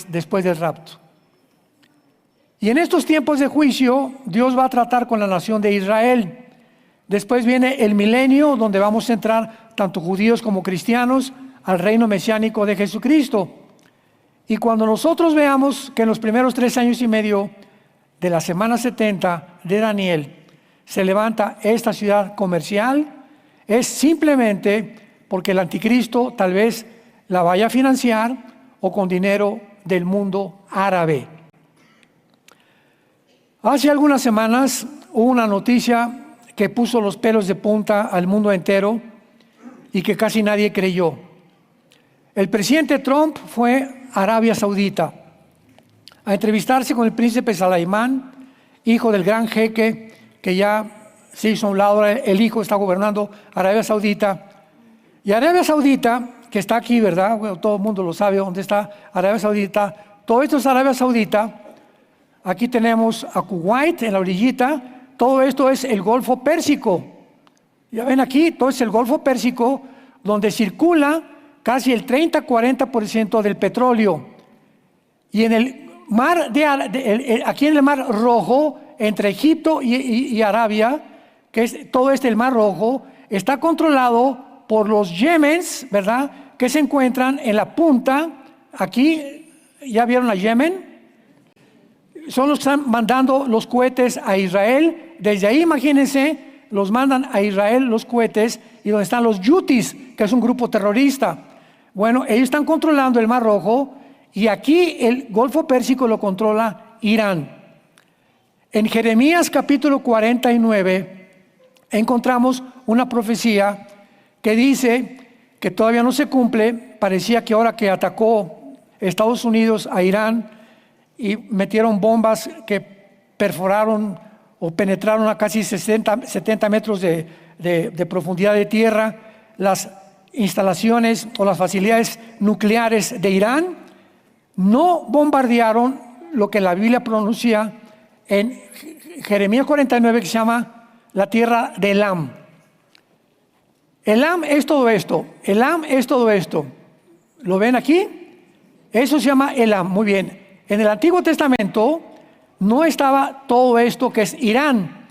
después del rapto. Y en estos tiempos de juicio, Dios va a tratar con la nación de Israel. Después viene el milenio, donde vamos a entrar tanto judíos como cristianos al reino mesiánico de Jesucristo. Y cuando nosotros veamos que en los primeros 3 años y medio de la semana 70 de Daniel se levanta esta ciudad comercial, es simplemente porque el anticristo tal vez la vaya a financiar o con dinero del mundo árabe. Hace algunas semanas hubo una noticia que puso los pelos de punta al mundo entero y que casi nadie creyó. El presidente Trump fue a Arabia Saudita a entrevistarse con el príncipe Salamán, hijo del gran jeque que ya se hizo a un lado. El hijo está gobernando Arabia Saudita. Y Arabia Saudita, que está aquí, ¿verdad? Bueno, todo el mundo lo sabe dónde está Arabia Saudita. Todo esto es Arabia Saudita. Aquí tenemos a Kuwait en la orillita. Todo esto es el Golfo Pérsico. Ya ven aquí, todo es el Golfo Pérsico, donde circula casi el 30-40% del petróleo. Y en el mar aquí en el Mar Rojo, entre Egipto y Arabia, que es todo el Mar Rojo, está controlado por los Yemens, ¿verdad? Que se encuentran en la punta. Aquí, ¿ya vieron a Yemen? Son los que están mandando los cohetes a Israel. Desde ahí, imagínense, los mandan a Israel los cohetes, y donde están los Yutis, que es un grupo terrorista. Bueno, ellos están controlando el Mar Rojo, y aquí el Golfo Pérsico lo controla Irán. En Jeremías capítulo 49 encontramos una profecía que dice que todavía no se cumple. Parecía que ahora que atacó Estados Unidos a Irán y metieron bombas que perforaron o penetraron a casi 70 metros de profundidad de tierra las instalaciones o las facilidades nucleares de Irán, no bombardearon lo que la Biblia pronuncia en Jeremías 49, que se llama la tierra de Elam. Elam es todo esto. Elam es todo esto. ¿Lo ven aquí? Eso se llama Elam. Muy bien. En el Antiguo Testamento no estaba todo esto que es Irán.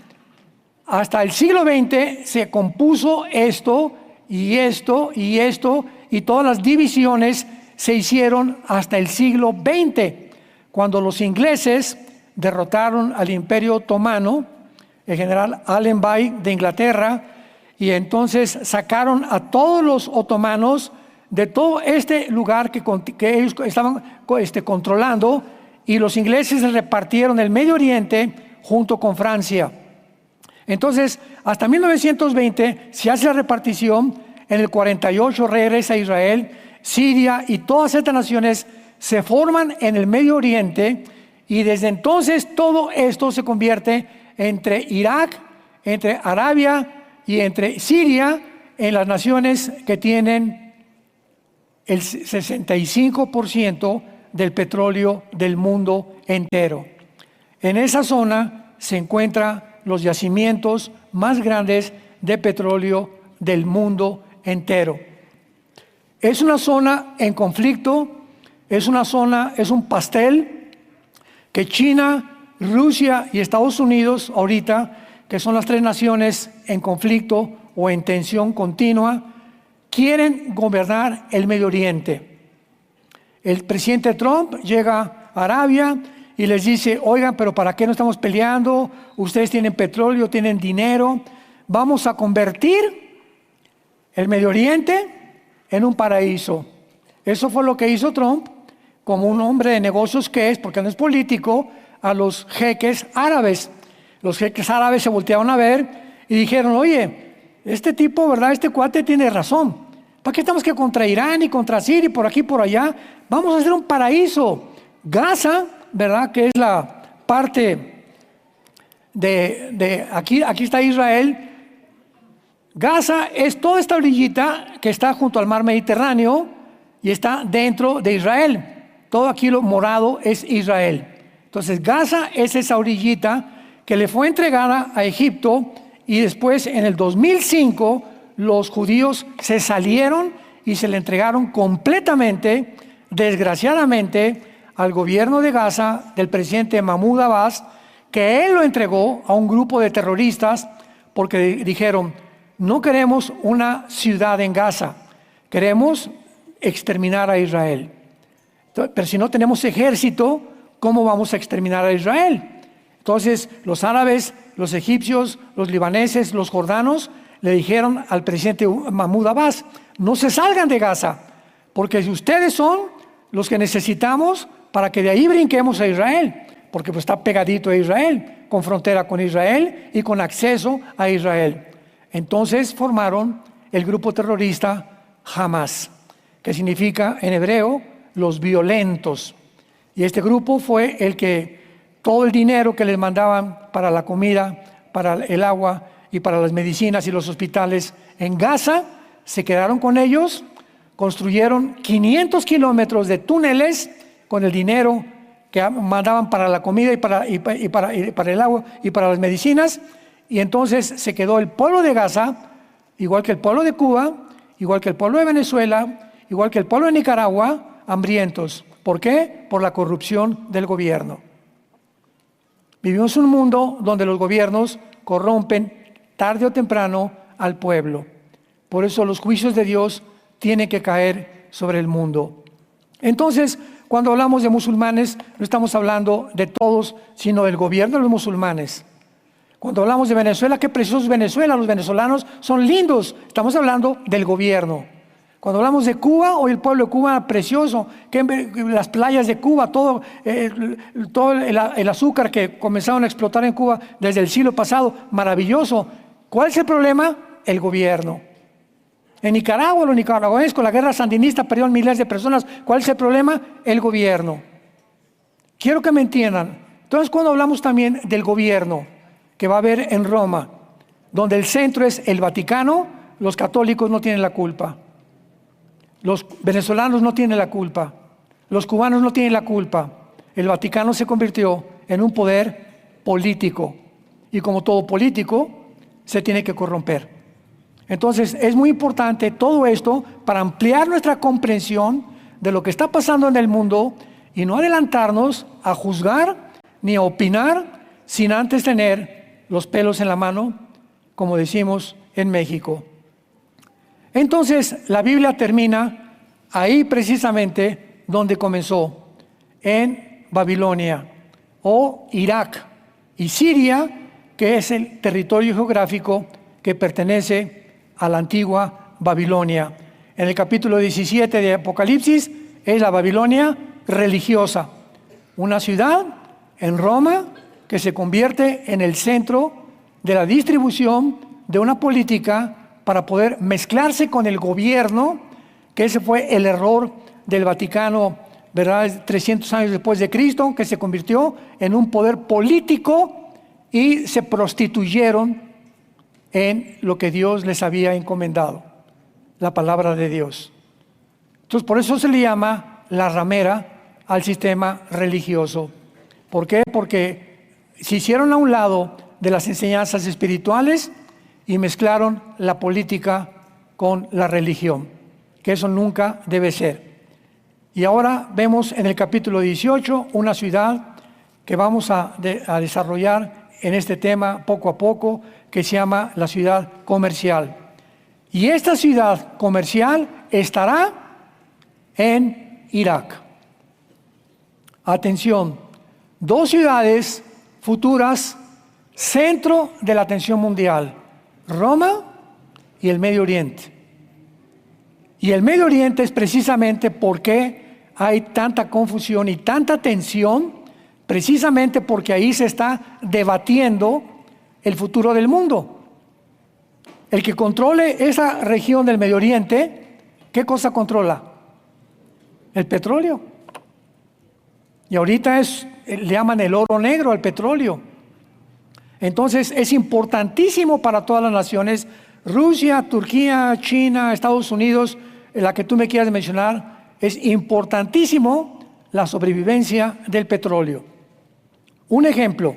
Hasta el siglo XX se compuso esto y esto y esto, y todas las divisiones se hicieron hasta el siglo XX, cuando los ingleses derrotaron al Imperio Otomano, el general Allenby de Inglaterra, y entonces sacaron a todos los otomanos de todo este lugar que ellos estaban controlando, y los ingleses se repartieron el Medio Oriente junto con Francia. Entonces, hasta 1920 se hace la repartición. En el 48 regresa a Israel. Siria y todas estas naciones se forman en el Medio Oriente, y desde entonces todo esto se convierte entre Irak, entre Arabia y entre Siria, en las naciones que tienen el 65% del petróleo del mundo entero. En esa zona se encuentran los yacimientos más grandes de petróleo del mundo entero. Es una zona en conflicto, es un pastel que China, Rusia y Estados Unidos ahorita, que son las tres naciones en conflicto o en tensión continua, quieren gobernar el Medio Oriente. El presidente Trump llega a Arabia y les dice, oigan, pero ¿para qué no estamos peleando? Ustedes tienen petróleo, tienen dinero, vamos a convertir el Medio Oriente en un paraíso. Eso fue lo que hizo Trump, como un hombre de negocios que es, porque no es político, a los jeques árabes. Los jeques árabes se voltearon a ver y dijeron, oye, este tipo, ¿verdad? Este cuate tiene razón. ¿Para qué estamos que contra Irán y contra Siria y por aquí y por allá? Vamos a hacer un paraíso. Gaza, ¿verdad? Que es la parte de aquí está Israel. Gaza es toda esta orillita que está junto al mar Mediterráneo y está dentro de Israel. Todo aquí lo morado es Israel. Entonces Gaza es esa orillita que le fue entregada a Egipto y después en el 2005 los judíos se salieron y se le entregaron completamente, desgraciadamente, al gobierno de Gaza del presidente Mahmoud Abbas, que él lo entregó a un grupo de terroristas porque dijeron, no queremos una ciudad en Gaza, queremos exterminar a Israel. Pero si no tenemos ejército, ¿cómo vamos a exterminar a Israel? Entonces los árabes, los egipcios, los libaneses, los jordanos le dijeron al presidente Mahmoud Abbas, no se salgan de Gaza, porque ustedes son los que necesitamos para que de ahí brinquemos a Israel, porque pues está pegadito a Israel, con frontera con Israel y con acceso a Israel. Entonces formaron el grupo terrorista Hamas, que significa en hebreo los violentos. Y este grupo fue el que todo el dinero que les mandaban para la comida, para el agua y para las medicinas y los hospitales en Gaza, se quedaron con ellos, construyeron 500 kilómetros de túneles con el dinero que mandaban para la comida y para el agua y para las medicinas, y entonces se quedó el pueblo de Gaza, igual que el pueblo de Cuba, igual que el pueblo de Venezuela, igual que el pueblo de Nicaragua, hambrientos. ¿Por qué? Por la corrupción del gobierno. Vivimos en un mundo donde los gobiernos corrompen tarde o temprano al pueblo. Por eso los juicios de Dios tienen que caer sobre el mundo. Entonces, cuando hablamos de musulmanes, no estamos hablando de todos, sino del gobierno de los musulmanes. Cuando hablamos de Venezuela, qué precioso es Venezuela, los venezolanos son lindos, estamos hablando del gobierno. Cuando hablamos de Cuba, hoy el pueblo de Cuba precioso, que las playas de Cuba, todo el azúcar que comenzaron a explotar en Cuba desde el siglo pasado, maravilloso. ¿Cuál es el problema? El gobierno. En Nicaragua, los nicaragüenses con la guerra sandinista perdieron miles de personas. ¿Cuál es el problema? El gobierno. Quiero que me entiendan. Entonces, cuando hablamos también del gobierno que va a haber en Roma, donde el centro es el Vaticano, los católicos no tienen la culpa. Los venezolanos no tienen la culpa. Los cubanos no tienen la culpa. El Vaticano se convirtió en un poder político. Y como todo político, se tiene que corromper. Entonces, es muy importante todo esto para ampliar nuestra comprensión de lo que está pasando en el mundo y no adelantarnos a juzgar ni a opinar sin antes tener los pelos en la mano, como decimos en México. Entonces, la Biblia termina ahí precisamente donde comenzó, en Babilonia o Irak y Siria, que es el territorio geográfico que pertenece a la antigua Babilonia. En el capítulo 17 de Apocalipsis es la Babilonia religiosa, una ciudad en Roma que se convierte en el centro de la distribución de una política para poder mezclarse con el gobierno, que ese fue el error del Vaticano, ¿verdad? 300 años después de Cristo, que se convirtió en un poder político y se prostituyeron en lo que Dios les había encomendado, la palabra de Dios. Entonces, por eso se le llama la ramera al sistema religioso. ¿Por qué? Porque se hicieron a un lado de las enseñanzas espirituales y mezclaron la política con la religión, que eso nunca debe ser. Y ahora vemos en el capítulo 18 una ciudad que vamos a desarrollar en este tema poco a poco, que se llama la ciudad comercial. Y esta ciudad comercial estará en Irak. Atención, dos ciudades futuras, centro de la atención mundial, Roma y el Medio Oriente. Y el Medio Oriente es precisamente porque hay tanta confusión y tanta tensión, precisamente porque ahí se está debatiendo el futuro del mundo. El que controle esa región del Medio Oriente, ¿qué cosa controla? El petróleo. Y ahorita le llaman el oro negro al petróleo. Entonces es importantísimo para todas las naciones, Rusia, Turquía, China, Estados Unidos, la que tú me quieras mencionar, es importantísimo la sobrevivencia del petróleo. Un ejemplo,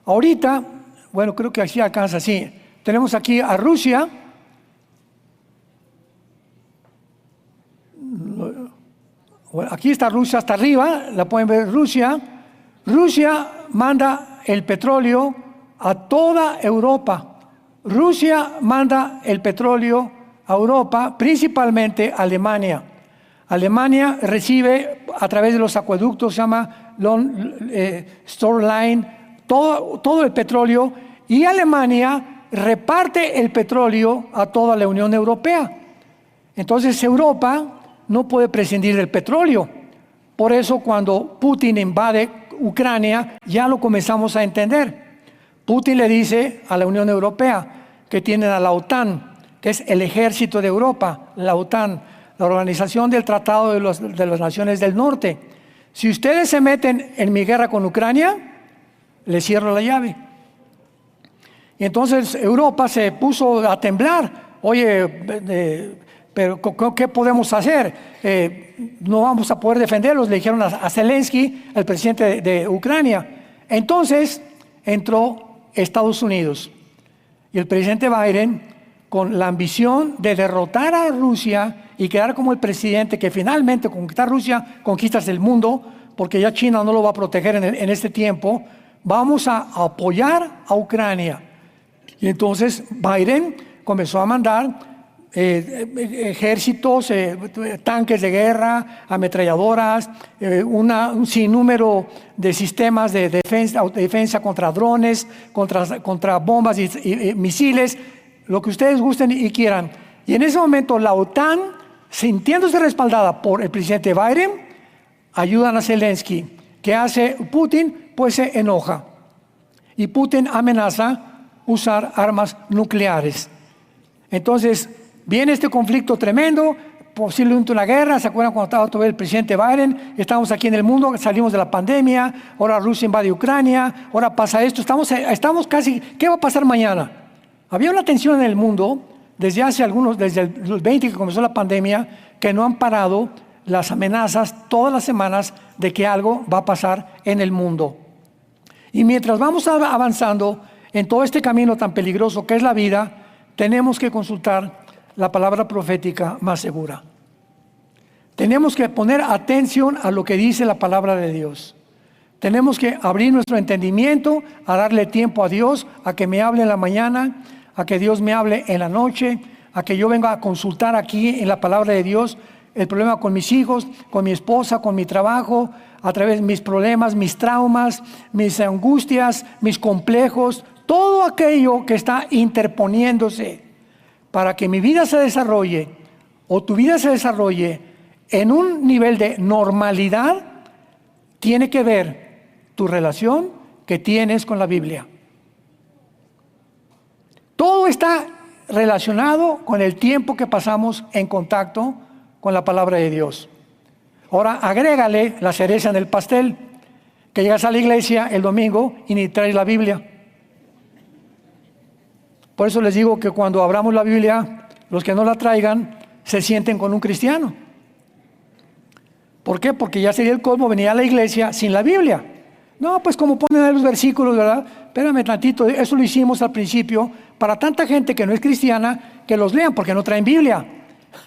ahorita, bueno, creo que así alcanza, sí, tenemos aquí a Rusia. Bueno, aquí está Rusia hasta arriba, la pueden ver Rusia. Rusia manda el petróleo a toda Europa. Rusia manda el petróleo a Europa, principalmente a Alemania. Alemania recibe a través de los acueductos, se llama Store Line, todo el petróleo, y Alemania reparte el petróleo a toda la Unión Europea. Entonces Europa no puede prescindir del petróleo. Por eso cuando Putin invade Ucrania, ya lo comenzamos a entender. Putin le dice a la Unión Europea que tienen a la OTAN, que es el ejército de Europa, la OTAN, la Organización del Tratado de las Naciones del Norte. Si ustedes se meten en mi guerra con Ucrania, les cierro la llave. Y entonces Europa se puso a temblar. Oye, pero ¿qué podemos hacer? No vamos a poder defenderlos, le dijeron a Zelensky, el presidente de Ucrania. Entonces entró Estados Unidos y el presidente Biden, con la ambición de derrotar a Rusia y quedar como el presidente que finalmente conquistar Rusia, conquistas el mundo, porque ya China no lo va a proteger en este tiempo. Vamos a apoyar a Ucrania. Y entonces Biden comenzó a mandar ejércitos, tanques de guerra, ametralladoras, un sinnúmero de sistemas de defensa contra drones, contra bombas y misiles, lo que ustedes gusten y quieran. Y en ese momento la OTAN, sintiéndose respaldada por el presidente Biden, ayudan a Zelensky. ¿Qué hace Putin? Pues se enoja. Y Putin amenaza usar armas nucleares. Entonces viene este conflicto tremendo, posiblemente una guerra. ¿Se acuerdan cuando estaba todavía el presidente Biden? Estamos aquí en el mundo, salimos de la pandemia, ahora Rusia invade Ucrania, ahora pasa esto, estamos casi, ¿qué va a pasar mañana? Había una tensión en el mundo desde desde el 20 que comenzó la pandemia, que no han parado las amenazas todas las semanas de que algo va a pasar en el mundo. Y mientras vamos avanzando en todo este camino tan peligroso que es la vida, tenemos que consultar la palabra profética más segura. Tenemos que poner atención a lo que dice la palabra de Dios. Tenemos que abrir nuestro entendimiento, a darle tiempo a Dios, a que me hable en la mañana, a que Dios me hable en la noche, a que yo venga a consultar aquí en la palabra de Dios el problema con mis hijos, con mi esposa, con mi trabajo, a través de mis problemas, mis traumas, mis angustias, mis complejos, todo aquello que está interponiéndose para que mi vida se desarrolle o tu vida se desarrolle en un nivel de normalidad, tiene que ver tu relación que tienes con la Biblia. Todo está relacionado con el tiempo que pasamos en contacto con la palabra de Dios. Ahora agrégale la cereza en el pastel, que llegas a la iglesia el domingo y ni traes la Biblia. Por eso les digo que cuando abramos la Biblia, los que no la traigan se sienten con un cristiano. ¿Por qué? Porque ya sería el colmo venir a la iglesia sin la Biblia. No, pues como ponen ahí los versículos, ¿verdad? Espérame tantito, eso lo hicimos al principio para tanta gente que no es cristiana, que los lean porque no traen Biblia.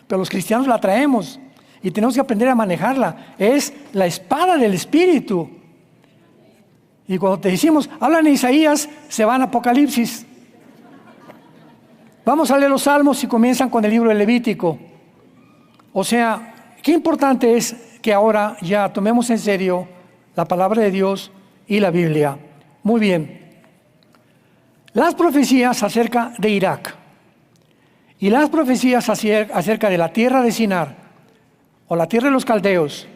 Pero los cristianos la traemos y tenemos que aprender a manejarla. Es la espada del Espíritu. Y cuando te decimos, hablan en Isaías, se van a Apocalipsis. Vamos a leer los Salmos y comienzan con el libro de Levítico. O sea, qué importante es que ahora ya tomemos en serio la palabra de Dios y la Biblia. Muy bien. Las profecías acerca de Irak y las profecías acerca de la tierra de Sinar o la tierra de los caldeos,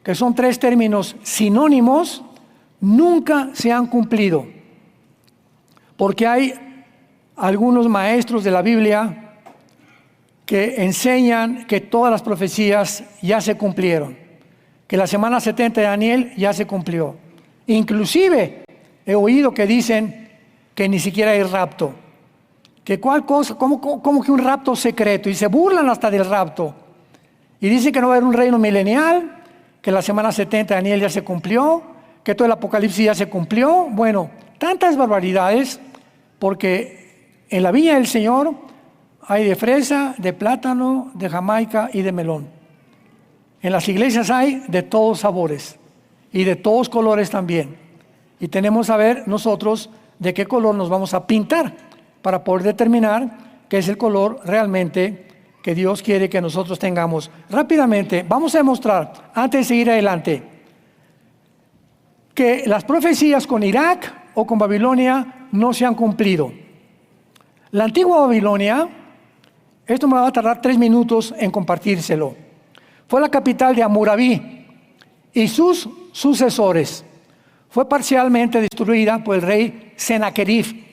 que son tres términos sinónimos, nunca se han cumplido. Porque hay algunos maestros de la Biblia que enseñan que todas las profecías ya se cumplieron, que la semana 70 de Daniel ya se cumplió. Inclusive he oído que dicen que ni siquiera hay rapto, que cuál cosa, como que un rapto secreto, y se burlan hasta del rapto, y dicen que no va a haber un reino milenial, que la semana 70 de Daniel ya se cumplió, que todo el Apocalipsis ya se cumplió. Bueno, tantas barbaridades, porque en la viña del Señor hay de fresa, de plátano, de jamaica y de melón. En las iglesias hay de todos sabores y de todos colores también. Y tenemos que saber nosotros de qué color nos vamos a pintar para poder determinar qué es el color realmente que Dios quiere que nosotros tengamos. Rápidamente, vamos a demostrar, antes de seguir adelante, que las profecías con Irak o con Babilonia no se han cumplido. La antigua Babilonia, esto me va a tardar 3 minutos en compartírselo, fue la capital de Hammurabi y sus sucesores. Fue parcialmente destruida por el rey Sennacherib,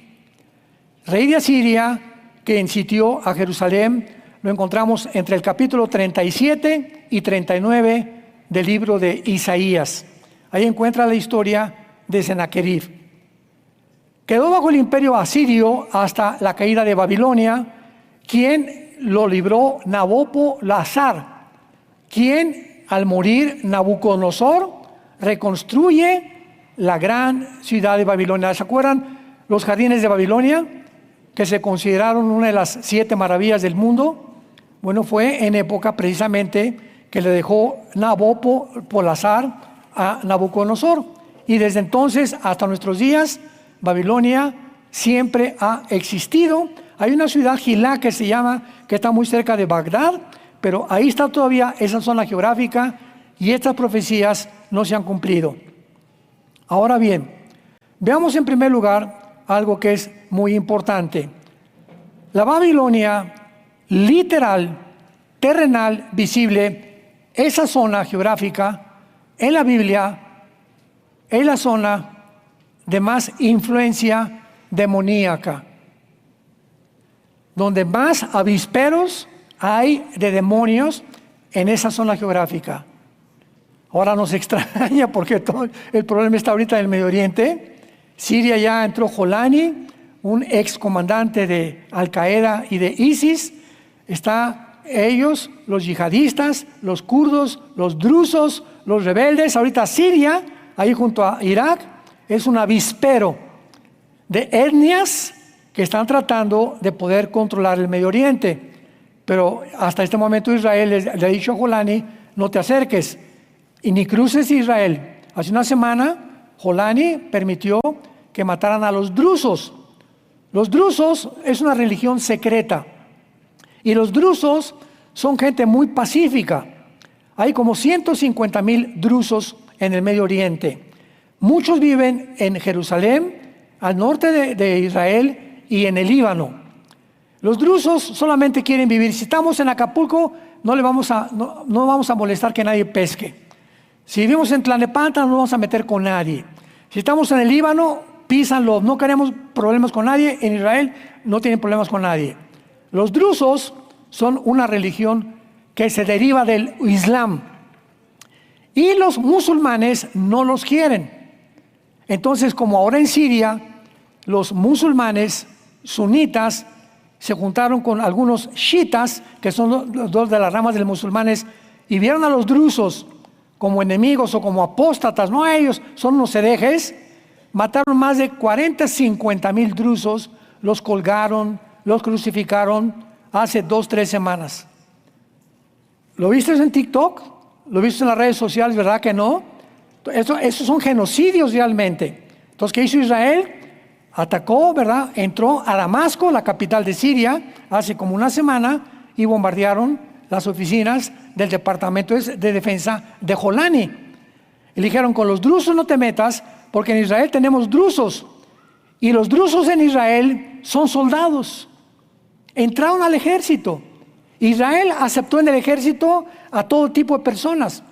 rey de Asiria, que sitió a Jerusalén. Lo encontramos entre el capítulo 37 y 39 del libro de Isaías. Ahí encuentra la historia de Sennacherib. Quedó bajo el imperio asirio hasta la caída de Babilonia, quien lo libró Nabopolassar, quien al morir Nabucodonosor reconstruye la gran ciudad de Babilonia. ¿Se acuerdan los jardines de Babilonia, que se consideraron una de las 7 maravillas del mundo? Bueno, fue en época precisamente que le dejó Nabopolassar a Nabucodonosor, y desde entonces hasta nuestros días Babilonia siempre ha existido. Hay una ciudad, Gilá, que se llama, que está muy cerca de Bagdad, pero ahí está todavía esa zona geográfica, y estas profecías no se han cumplido. Ahora bien, veamos en primer lugar algo que es muy importante. La Babilonia literal, terrenal, visible, esa zona geográfica en la Biblia es la zona de más influencia demoníaca, donde más avisperos hay de demonios en esa zona geográfica. Ahora nos extraña porque todo el problema está ahorita en el Medio Oriente. Siria ya entró Jolani, un ex comandante de Al Qaeda y de ISIS. Está ellos, los yihadistas, los kurdos, los drusos, los rebeldes. Ahorita Siria, ahí junto a Irak, es un avispero de etnias que están tratando de poder controlar el Medio Oriente. Pero hasta este momento Israel le ha dicho a Jolani, no te acerques y ni cruces Israel. Hace una semana Jolani permitió que mataran a los drusos. Los drusos es una religión secreta y los drusos son gente muy pacífica. Hay como 150,000 drusos en el Medio Oriente. Muchos viven en Jerusalén, al norte de Israel y en el Líbano. Los drusos solamente quieren vivir. Si estamos en Acapulco, no vamos a molestar que nadie pesque. Si vivimos en Tlalnepantla, no vamos a meter con nadie. Si estamos en el Líbano, písanlo. No queremos problemas con nadie. En Israel no tienen problemas con nadie. Los drusos son una religión que se deriva del Islam. Y los musulmanes no los quieren. Entonces, como ahora en Siria, los musulmanes sunitas se juntaron con algunos chiitas, que son dos de las ramas de los musulmanes, y vieron a los drusos como enemigos o como apóstatas, no, ellos son unos herejes. Mataron más de 40-50 mil drusos, los colgaron, los crucificaron hace 2-3 semanas. ¿Lo viste en TikTok? ¿Lo viste en las redes sociales? ¿Verdad que no? Esos son genocidios realmente. Entonces, ¿qué hizo Israel? Atacó, ¿verdad? Entró a Damasco, la capital de Siria, hace como una semana, y bombardearon las oficinas del Departamento de Defensa de Jolani. Y dijeron, con los drusos no te metas, porque en Israel tenemos drusos. Y los drusos en Israel son soldados. Entraron al ejército. Israel aceptó en el ejército a todo tipo de personas.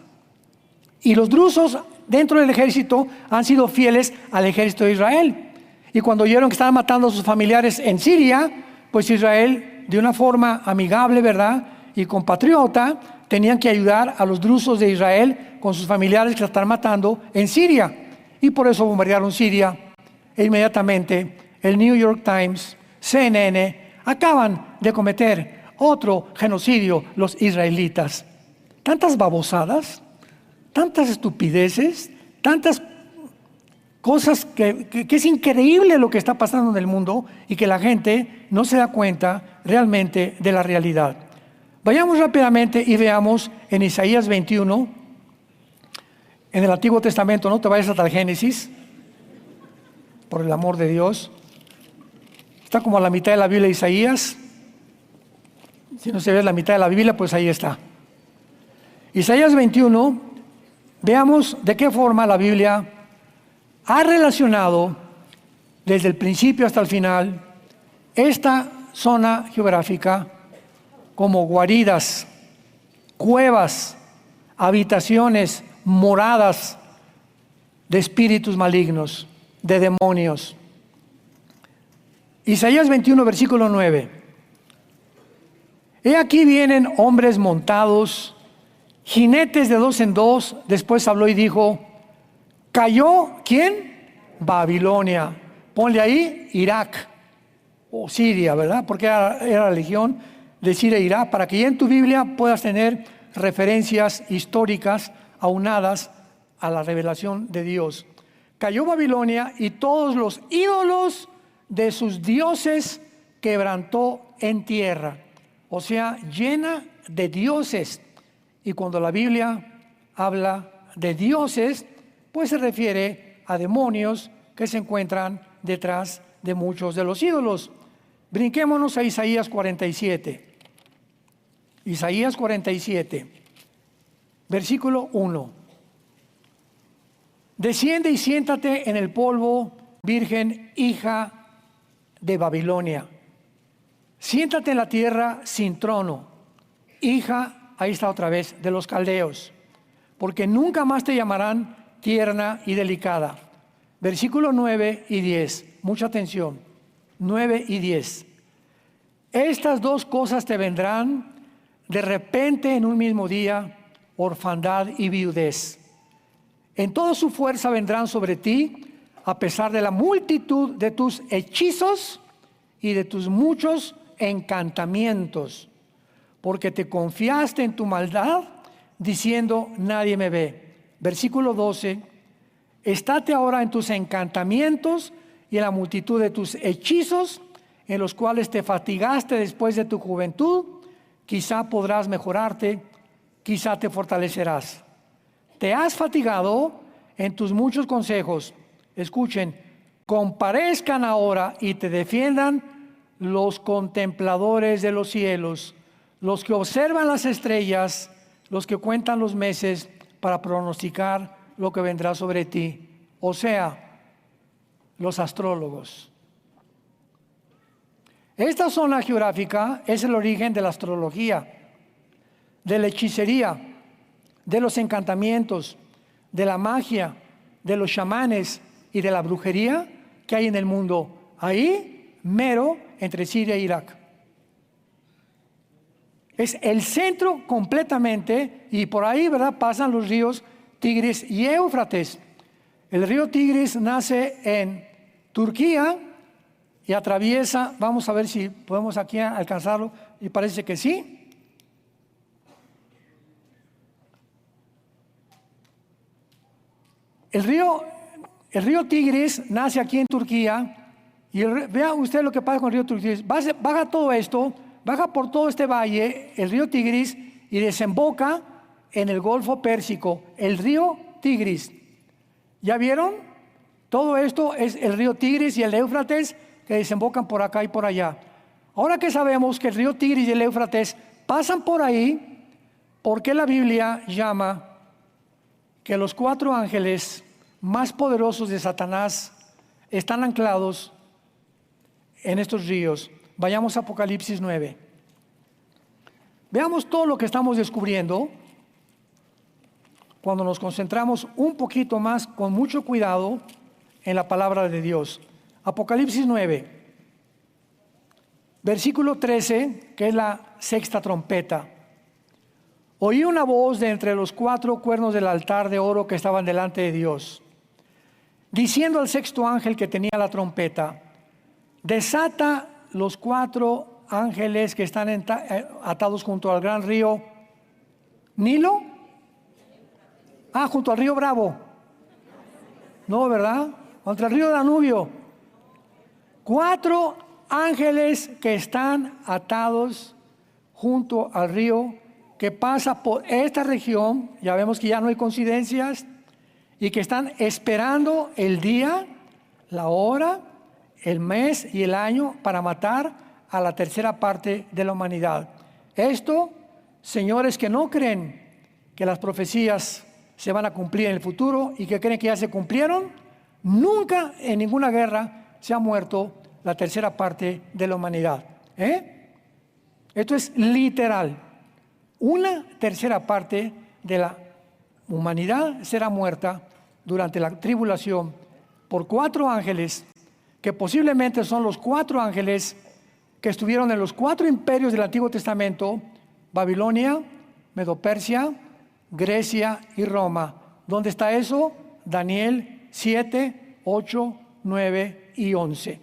Y los drusos dentro del ejército han sido fieles al ejército de Israel. Y cuando oyeron que estaban matando a sus familiares en Siria, pues Israel, de una forma amigable, ¿verdad?, y compatriota, tenían que ayudar a los drusos de Israel con sus familiares que la están matando en Siria. Y por eso bombardearon Siria. E inmediatamente el New York Times, CNN, acaban de cometer otro genocidio los israelitas. Tantas babosadas, tantas estupideces, tantas cosas que es increíble lo que está pasando en el mundo y que la gente no se da cuenta realmente de la realidad. Vayamos rápidamente y veamos en Isaías 21, en el Antiguo Testamento, no te vayas hasta el Génesis, por el amor de Dios. Está como a la mitad de la Biblia de Isaías. Si no se ve la mitad de la Biblia, pues ahí está. Isaías 21, veamos de qué forma la Biblia ha relacionado desde el principio hasta el final esta zona geográfica como guaridas, cuevas, habitaciones, moradas de espíritus malignos, de demonios. Isaías 21, versículo 9. He aquí vienen hombres montados, jinetes de 2 en 2. Después habló y dijo, ¿cayó quién? Babilonia. Ponle ahí Irak o Siria, ¿verdad? Porque era la legión de Siria e Irak, para que ya en tu Biblia puedas tener referencias históricas aunadas a la revelación de Dios. Cayó Babilonia y todos los ídolos de sus dioses quebrantó en tierra. O sea, llena de dioses. Y cuando la Biblia habla de dioses, pues se refiere a demonios que se encuentran detrás de muchos de los ídolos. Brinquémonos a Isaías 47. Isaías 47, versículo 1. Desciende y siéntate en el polvo, virgen, hija de Babilonia. Siéntate en la tierra sin trono, hija, ahí está otra vez, de los caldeos, porque nunca más te llamarán tierna y delicada. Versículo 9 y 10, mucha atención, 9 y 10. Estas dos cosas te vendrán de repente en un mismo día, orfandad y viudez. En toda su fuerza vendrán sobre ti, a pesar de la multitud de tus hechizos y de tus muchos encantamientos, porque te confiaste en tu maldad, diciendo, nadie me ve. Versículo 12, estate ahora en tus encantamientos y en la multitud de tus hechizos, en los cuales te fatigaste después de tu juventud. Quizá podrás mejorarte, quizá te fortalecerás. Te has fatigado en tus muchos consejos. Escuchen, comparezcan ahora y te defiendan los contempladores de los cielos, los que observan las estrellas, los que cuentan los meses para pronosticar lo que vendrá sobre ti. O sea, los astrólogos. Esta zona geográfica es el origen de la astrología, de la hechicería, de los encantamientos, de la magia, de los chamanes y de la brujería que hay en el mundo. Ahí, mero, entre Siria e Irak. Es el centro completamente, y por ahí, ¿verdad?, pasan los ríos Tigris y Éufrates. El río Tigris nace en Turquía y atraviesa, vamos a ver si podemos aquí alcanzarlo, y parece que sí. El río Tigris nace aquí en Turquía. Y vea usted lo que pasa con el río Tigris. Baja todo esto, baja por todo este valle, el río Tigris, y desemboca en el Golfo Pérsico, el río Tigris. ¿Ya vieron? Todo esto es el río Tigris y el Éufrates que desembocan por acá y por allá. Ahora que sabemos que el río Tigris y el Éufrates pasan por ahí, ¿por qué la Biblia llama que los 4 ángeles más poderosos de Satanás están anclados en estos ríos? Vayamos a Apocalipsis 9. Veamos todo lo que estamos descubriendo cuando nos concentramos un poquito más, con mucho cuidado, en la palabra de Dios. Apocalipsis 9, versículo 13, que es la 6ª trompeta. Oí una voz de entre los 4 cuernos del altar de oro que estaban delante de Dios, diciendo al 6º ángel que tenía la trompeta: desata los 4 ángeles que están atados junto al gran río Nilo. Junto al río Bravo. No, ¿verdad? Contra el río Danubio. 4 ángeles que están atados junto al río que pasa por esta región. Ya vemos que ya no hay coincidencias, y que están esperando el día, la hora, el mes y el año para matar a la 3ª parte de la humanidad. Esto, señores que no creen que las profecías se van a cumplir en el futuro y que creen que ya se cumplieron, nunca en ninguna guerra se ha muerto la 3ª parte de la humanidad. Esto es literal. Una 3ª parte de la humanidad será muerta durante la tribulación por 4 ángeles, que posiblemente son los 4 ángeles que estuvieron en los 4 imperios del Antiguo Testamento: Babilonia, Medo-Persia, Grecia y Roma. ¿Dónde está eso? Daniel 7, 8, 9 y 11.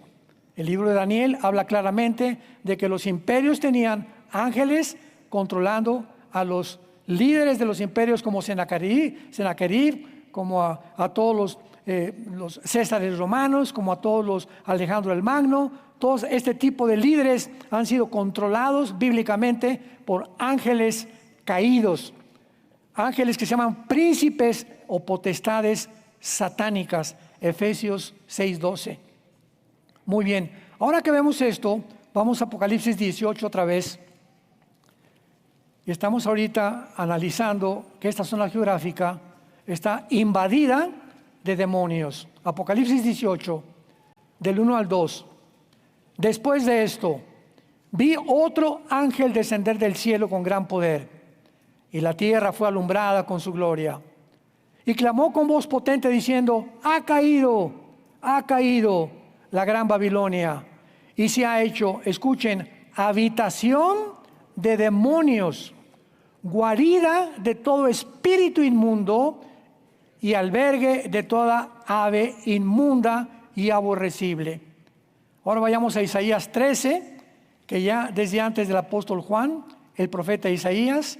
El libro de Daniel habla claramente de que los imperios tenían ángeles controlando a los líderes de los imperios, como Sennacherib, como a todos los Césares romanos, como a todos los Alejandro el Magno. Todos este tipo de líderes han sido controlados bíblicamente por ángeles caídos. Ángeles que se llaman príncipes o potestades satánicas. Efesios 6:12. Muy bien, ahora que vemos esto, vamos a Apocalipsis 18 otra vez. Y estamos ahorita analizando que esta zona geográfica está invadida de demonios. Apocalipsis 18, del 1 al 2. Después de esto, vi otro ángel descender del cielo con gran poder, y la tierra fue alumbrada con su gloria. Y clamó con voz potente diciendo: ha caído la gran Babilonia, y se ha hecho, escuchen, habitación de demonios, guarida de todo espíritu inmundo y albergue de toda ave inmunda y aborrecible. Ahora vayamos a Isaías 13, que ya desde antes del apóstol Juan, el profeta Isaías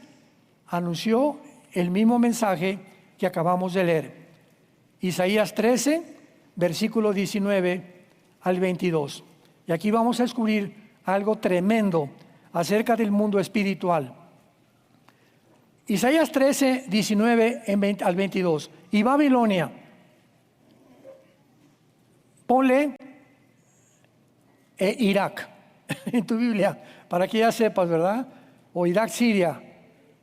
anunció el mismo mensaje que acabamos de leer. Isaías 13, versículo 19 al 22. Y aquí vamos a descubrir algo tremendo acerca del mundo espiritual. Isaías 13, 19 al 22. Y Babilonia, ponle Irak en tu Biblia, para que ya sepas, ¿verdad? O Irak, Siria.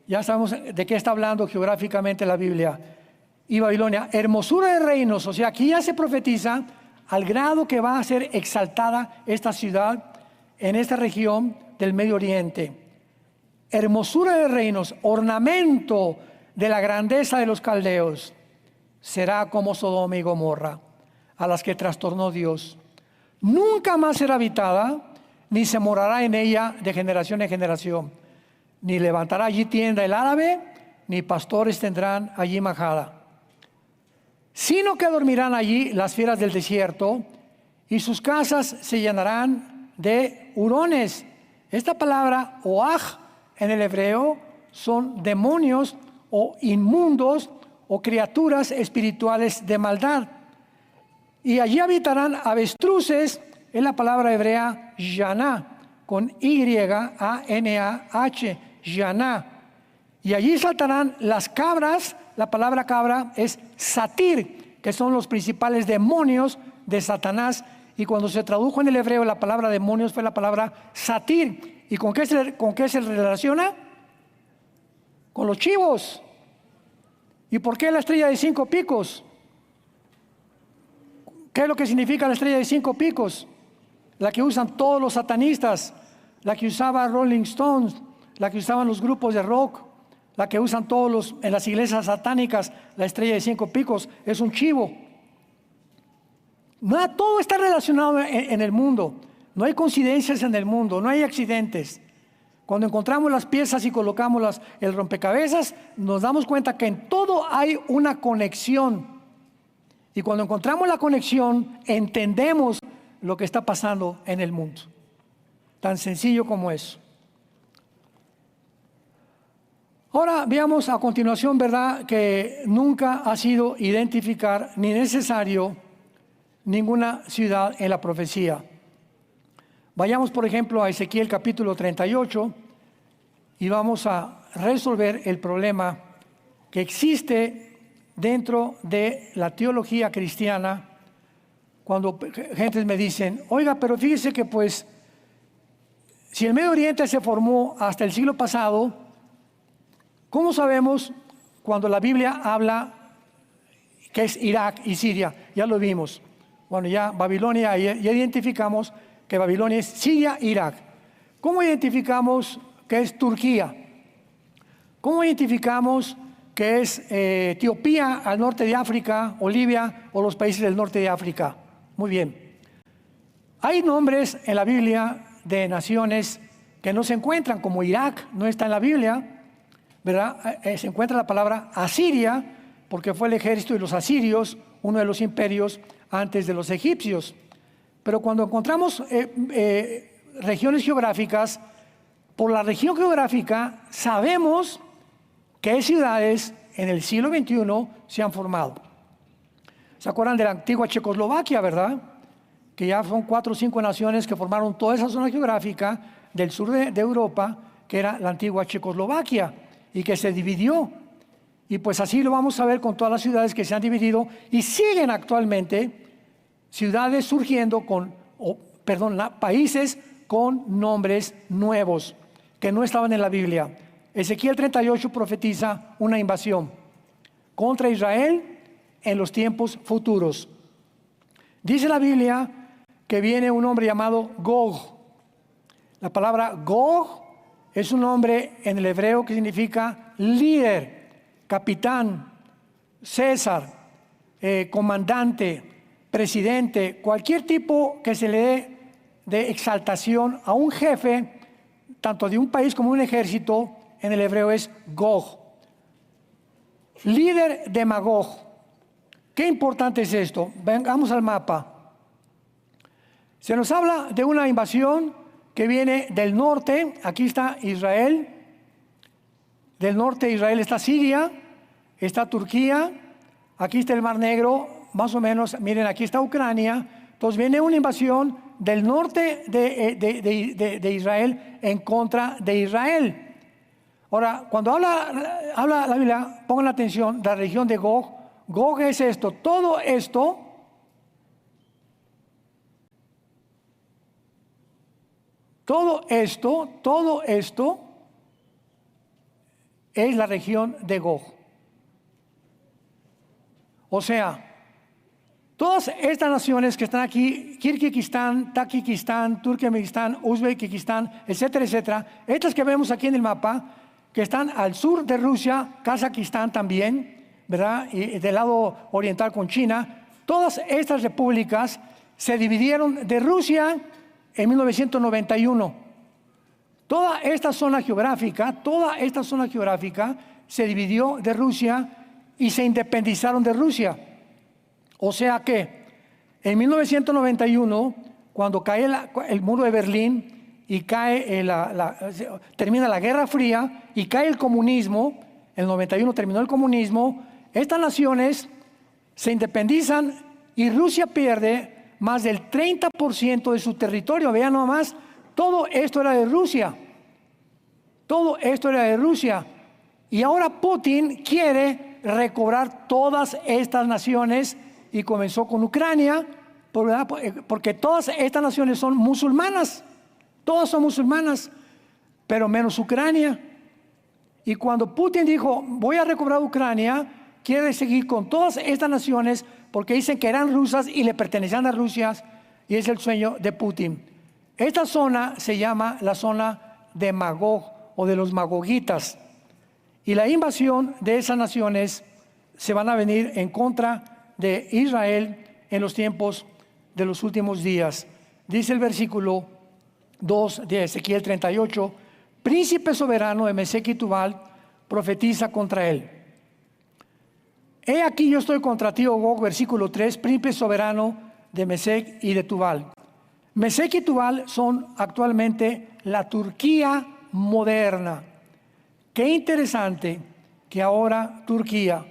Ya sabemos de qué está hablando geográficamente la Biblia. Y Babilonia, hermosura de reinos. O sea, aquí ya se profetiza al grado que va a ser exaltada esta ciudad en esta región del Medio Oriente. Hermosura de reinos, ornamento de la grandeza de los caldeos. Será como Sodoma y Gomorra, a las que trastornó Dios. Nunca más será habitada, ni se morará en ella de generación en generación. Ni levantará allí tienda el árabe, ni pastores tendrán allí majada. Sino que dormirán allí las fieras del desierto, y sus casas se llenarán de hurones. Esta palabra, oaj, en el hebreo, son demonios o inmundos o criaturas espirituales de maldad. Y allí habitarán avestruces, es la palabra hebrea yaná, con Y-A-N-A-H, yaná. Y allí saltarán las cabras, la palabra cabra es satir, que son los principales demonios de Satanás. Y cuando se tradujo en el hebreo la palabra demonios fue la palabra satir. ¿Y con qué se relaciona? Con los chivos. ¿Y por qué la estrella de 5 picos? ¿Qué es lo que significa la estrella de 5 picos? La que usan todos los satanistas, la que usaba Rolling Stones, la que usaban los grupos de rock, la que usan todos en las iglesias satánicas. La estrella de 5 picos es un chivo. Todo está relacionado en el mundo. No hay coincidencias en el mundo, no hay accidentes. Cuando encontramos las piezas y colocamos el rompecabezas, nos damos cuenta que en todo hay una conexión. Y cuando encontramos la conexión, entendemos lo que está pasando en el mundo. Tan sencillo como eso. Ahora veamos a continuación, ¿verdad?, que nunca ha sido identificar ni necesario ninguna ciudad en la profecía. Vayamos, por ejemplo, a Ezequiel capítulo 38 y vamos a resolver el problema que existe dentro de la teología cristiana cuando gentes me dicen, oiga, pero fíjese que pues, si el Medio Oriente se formó hasta el siglo pasado, ¿cómo sabemos cuando la Biblia habla que es Irak y Siria? Ya lo vimos. Bueno, ya Babilonia, ya identificamos que Babilonia es Siria e Irak. ¿Cómo identificamos que es Turquía? ¿Cómo identificamos que es Etiopía al norte de África, o Libia, o los países del norte de África? Muy bien. Hay nombres en la Biblia de naciones que no se encuentran, como Irak, no está en la Biblia, ¿verdad? Se encuentra la palabra Asiria, porque fue el ejército de los asirios, uno de los imperios antes de los egipcios. Pero cuando encontramos regiones geográficas, por la región geográfica sabemos qué ciudades en el siglo XXI se han formado. ¿Se acuerdan de la antigua Checoslovaquia, verdad? Que ya son 4 o 5 naciones que formaron toda esa zona geográfica del sur de Europa, que era la antigua Checoslovaquia, y que se dividió. Y pues así lo vamos a ver con todas las ciudades que se han dividido y siguen actualmente ciudades surgiendo países con nombres nuevos que no estaban en la Biblia. Ezequiel 38 profetiza una invasión contra Israel en los tiempos futuros. Dice la Biblia que viene un hombre llamado Gog. La palabra Gog es un nombre en el hebreo que significa líder, capitán, César, comandante, presidente, cualquier tipo que se le dé de exaltación a un jefe, tanto de un país como un ejército, en el hebreo es Gog. Líder de Magog. Qué importante es esto. Vengamos al mapa. Se nos habla de una invasión que viene del norte. Aquí está Israel. Del norte de Israel está Siria, está Turquía, aquí está el Mar Negro, más o menos, miren, aquí está Ucrania. Entonces viene una invasión del norte de Israel en contra de Israel. Ahora, cuando habla la Biblia, pongan atención, la región de Gog. Gog es esto, todo esto es la región de Gog. O sea, todas estas naciones que están aquí, Kirguistán, Tayikistán, Turkmenistán, Uzbekistán, etcétera, etcétera, estas que vemos aquí en el mapa, que están al sur de Rusia, Kazajistán también, ¿verdad? Y del lado oriental con China, todas estas repúblicas se dividieron de Rusia en 1991. Toda esta zona geográfica se dividió de Rusia y se independizaron de Rusia. O sea que en 1991, cuando cae el muro de Berlín y termina la Guerra Fría y cae el comunismo, en el 91 terminó el comunismo, estas naciones se independizan y Rusia pierde más del 30% de su territorio. Vean nomás, todo esto era de Rusia. Todo esto era de Rusia. Y ahora Putin quiere recobrar todas estas naciones y comenzó con Ucrania, porque todas estas naciones son musulmanas. Todas son musulmanas, pero menos Ucrania. Y cuando Putin dijo, voy a recobrar Ucrania, quiere seguir con todas estas naciones porque dicen que eran rusas y le pertenecían a Rusia, y es el sueño de Putin. Esta zona se llama la zona de Magog o de los magogitas. Y la invasión de esas naciones se van a venir en contra de Israel en los tiempos de los últimos días. Dice el versículo 2 de Ezequiel 38, príncipe soberano de Mesec y Tubal profetiza contra él. He aquí yo estoy contra ti, oh Gog, versículo 3, príncipe soberano de Mesec y de Tubal. Mesec y Tubal son actualmente la Turquía moderna. Qué interesante que ahora Turquía,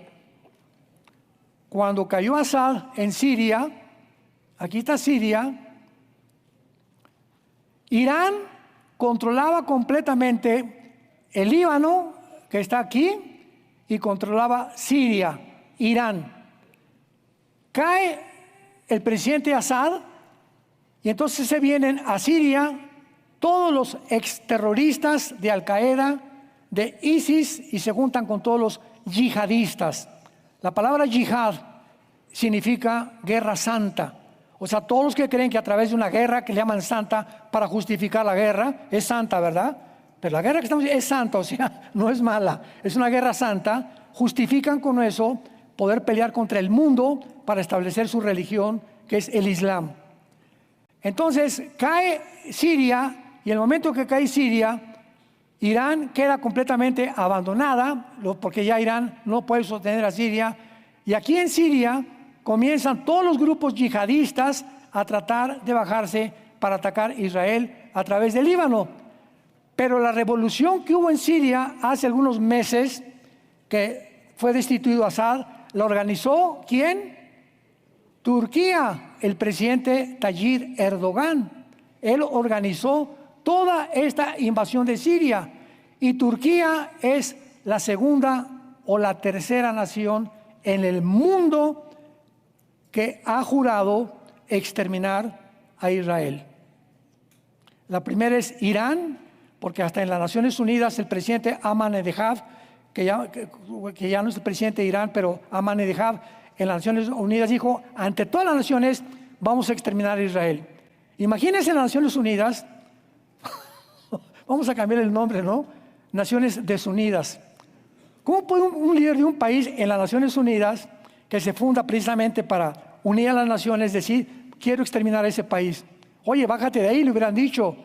cuando cayó Asad en Siria, aquí está Siria, Irán controlaba completamente el Líbano, que está aquí, y controlaba Siria, Irán. Cae el presidente Assad y entonces se vienen a Siria todos los exterroristas de Al-Qaeda, de ISIS, y se juntan con todos los yihadistas. La palabra yihad significa guerra santa. O sea, todos los que creen que a través de una guerra que le llaman santa para justificar la guerra, es santa, ¿verdad? Pero la guerra que estamos es santa, o sea, no es mala, es una guerra santa. Justifican con eso poder pelear contra el mundo para establecer su religión, que es el Islam. Entonces cae Siria, y en el momento que cae Siria, Irán queda completamente abandonada, porque ya Irán no puede sostener a Siria. Y aquí en Siria comienzan todos los grupos yihadistas a tratar de bajarse para atacar Israel a través del Líbano. Pero la revolución que hubo en Siria hace algunos meses, que fue destituido Assad, la organizó ¿quién? Turquía, el presidente Tayyip Erdogan. Él organizó toda esta invasión de Siria, y Turquía es la segunda o la tercera nación en el mundo que ha jurado exterminar a Israel. La primera es Irán, porque hasta en las Naciones Unidas el presidente Ahmadinejad, que ya no es el presidente de Irán, pero Ahmadinejad en las Naciones Unidas dijo, ante todas las naciones vamos a exterminar a Israel. Imagínense en las Naciones Unidas, vamos a cambiar el nombre, ¿no? Naciones Desunidas. ¿Cómo puede un líder de un país en las Naciones Unidas, que se funda precisamente para unir a las naciones, decir, quiero exterminar a ese país? Oye, bájate de ahí, le hubieran dicho.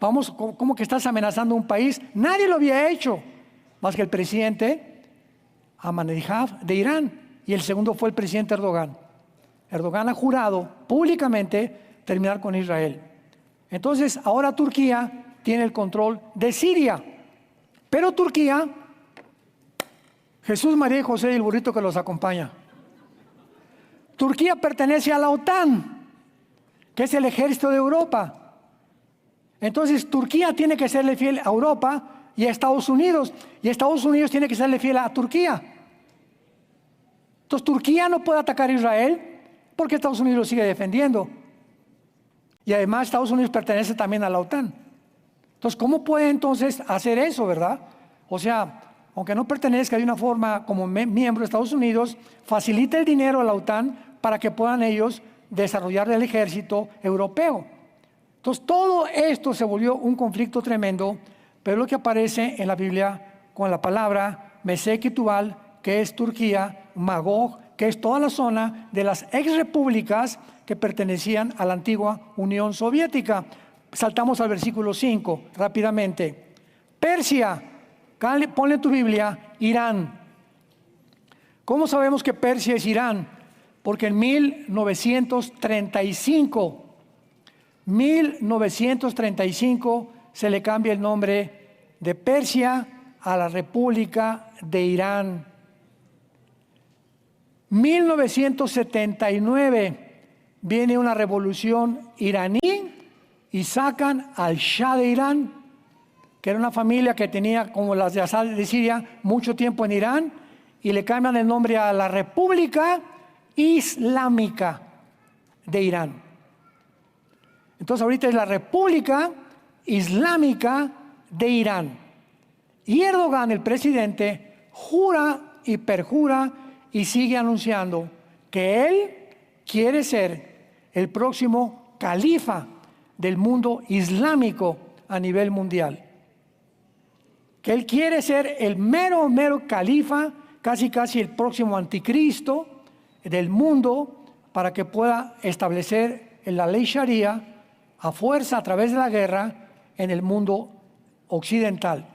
Vamos, ¿cómo que estás amenazando a un país? Nadie lo había hecho, más que el presidente Ahmadinejad de Irán, y el segundo fue el presidente Erdogan. Erdogan ha jurado públicamente terminar con Israel. Entonces, ahora Turquía tiene el control de Siria. Pero Turquía, Jesús, María y José y el burrito que los acompaña. Turquía pertenece a la OTAN, que es el ejército de Europa. Entonces, Turquía tiene que serle fiel a Europa y a Estados Unidos. Y Estados Unidos tiene que serle fiel a Turquía. Entonces, Turquía no puede atacar a Israel porque Estados Unidos lo sigue defendiendo. Y además, Estados Unidos pertenece también a la OTAN. Entonces, ¿cómo puede entonces hacer eso, verdad? O sea, aunque no pertenezca de una forma como miembro de Estados Unidos, facilita el dinero a la OTAN para que puedan ellos desarrollar el ejército europeo. Entonces, todo esto se volvió un conflicto tremendo, pero lo que aparece en la Biblia con la palabra Mesec y Tubal, que es Turquía, Magog, que es toda la zona de las exrepúblicas que pertenecían a la antigua Unión Soviética. Saltamos al versículo 5 rápidamente. Persia, ponle en tu Biblia, Irán. ¿Cómo sabemos que Persia es Irán? Porque en 1935 se le cambia el nombre de Persia a la República de Irán. 1979 viene una revolución iraní y sacan al Shah de Irán, que era una familia que tenía, como las de Assad de Siria, mucho tiempo en Irán, y le cambian el nombre a la República Islámica de Irán. Entonces ahorita es la República Islámica de Irán. Y Erdogan, el presidente, jura y perjura y sigue anunciando que él quiere ser el próximo califa del mundo islámico a nivel mundial. Que él quiere ser el mero califa, casi el próximo anticristo del mundo, para que pueda establecer la ley Sharia a fuerza a través de la guerra en el mundo occidental.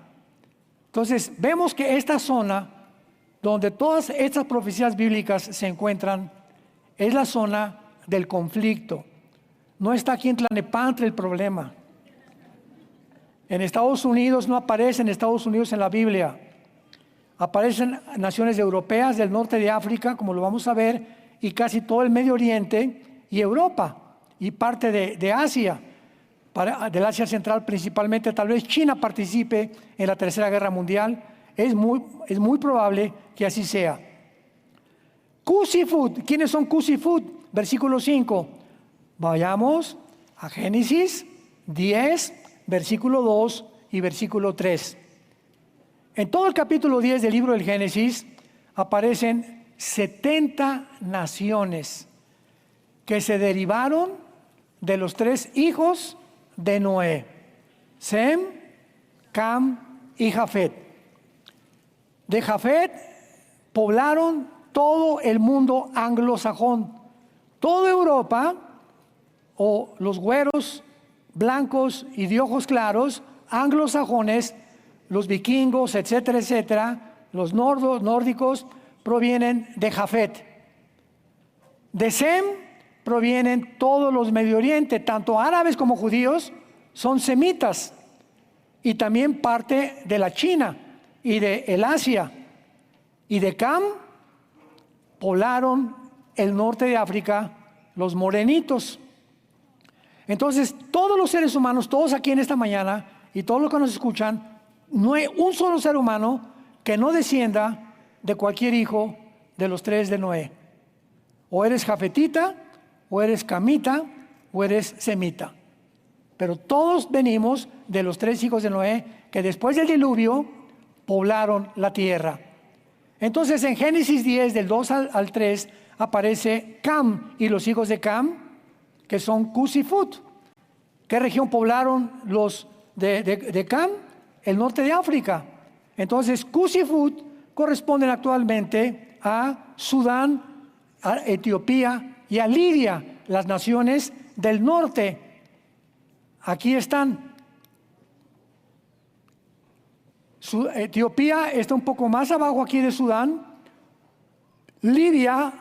Entonces vemos que esta zona donde todas estas profecías bíblicas se encuentran es la zona del conflicto. No está aquí en Tlalnepantla el problema. En Estados Unidos no aparece en Estados Unidos en la Biblia. Aparecen naciones europeas del norte de África, como lo vamos a ver, y casi todo el Medio Oriente y Europa y parte de Asia, del Asia Central principalmente. Tal vez China participe en la Tercera Guerra Mundial. Es muy probable que así sea. Cusifut. ¿Quiénes son Cusifut? Versículo 5. Vayamos a Génesis 10, versículo 2 y versículo 3. En todo el capítulo 10 del libro del Génesis aparecen 70 naciones que se derivaron de los 3 hijos de Noé: Sem, Cam y Jafet. De Jafet poblaron todo el mundo anglosajón, toda Europa, o los güeros, blancos y de ojos claros, anglosajones, los vikingos, etcétera, etcétera, los nórdicos provienen de Jafet. De Sem provienen todos los Medio Oriente, tanto árabes como judíos, son semitas, y también parte de la China y de el Asia. Y de Cam poblaron el norte de África, los morenitos. Entonces, todos los seres humanos, todos aquí en esta mañana, y todos los que nos escuchan, no hay un solo ser humano que no descienda de cualquier hijo de los 3 de Noé. O eres jafetita, o eres camita, o eres semita. Pero todos venimos de los 3 hijos de Noé, que después del diluvio poblaron la tierra. Entonces en Génesis 10, del 2 al 3, aparece Cam y los hijos de Cam, que son Cusifut. ¿Qué región poblaron los de Cam? El norte de África. Entonces Cusifut corresponden actualmente a Sudán, a Etiopía y a Libia, las naciones del norte. Aquí están. Etiopía está un poco más abajo aquí de Sudán. Libia,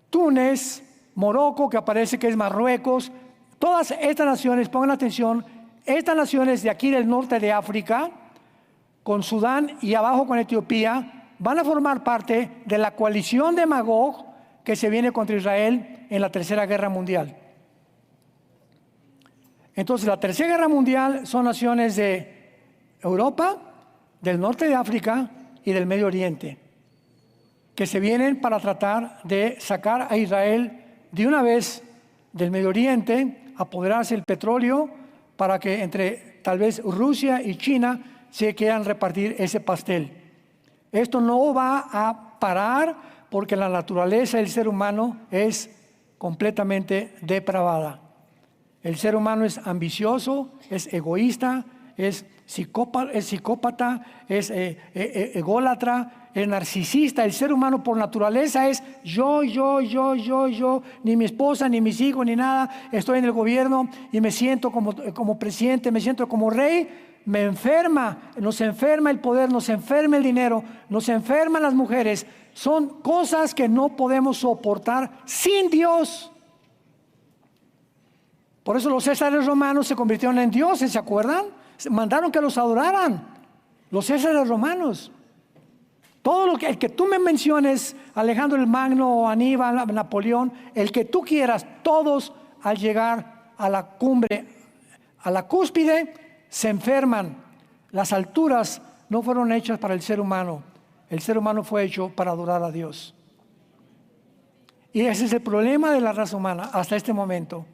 Túnez, Morocco, que aparece que es Marruecos. Todas estas naciones, pongan atención, estas naciones de aquí del norte de África, con Sudán y abajo con Etiopía, van a formar parte de la coalición de Magog que se viene contra Israel en la Tercera Guerra Mundial. Entonces, la Tercera Guerra Mundial son naciones de Europa, del norte de África y del Medio Oriente, que se vienen para tratar de sacar a Israel de una vez del Medio Oriente, apoderarse del petróleo, para que entre tal vez Rusia y China se quieran repartir ese pastel. Esto no va a parar porque la naturaleza del ser humano es completamente depravada. El ser humano es ambicioso, es egoísta, es psicópata, es ególatra, es narcisista. El ser humano por naturaleza es yo, ni mi esposa, ni mis hijos, ni nada. Estoy en el gobierno y me siento como presidente, me siento como rey. Me enferma, nos enferma el poder, nos enferma el dinero, nos enferman las mujeres. Son cosas que no podemos soportar sin Dios. Por eso los césares romanos se convirtieron en dioses, ¿se acuerdan? Mandaron que los adoraran, los césares romanos. Todo lo que, el que tú me menciones, Alejandro el Magno, Aníbal, Napoleón, el que tú quieras, todos al llegar a la cumbre, a la cúspide, se enferman. Las alturas no fueron hechas para el ser humano. El ser humano fue hecho para adorar a Dios. Y ese es el problema de la raza humana hasta este momento.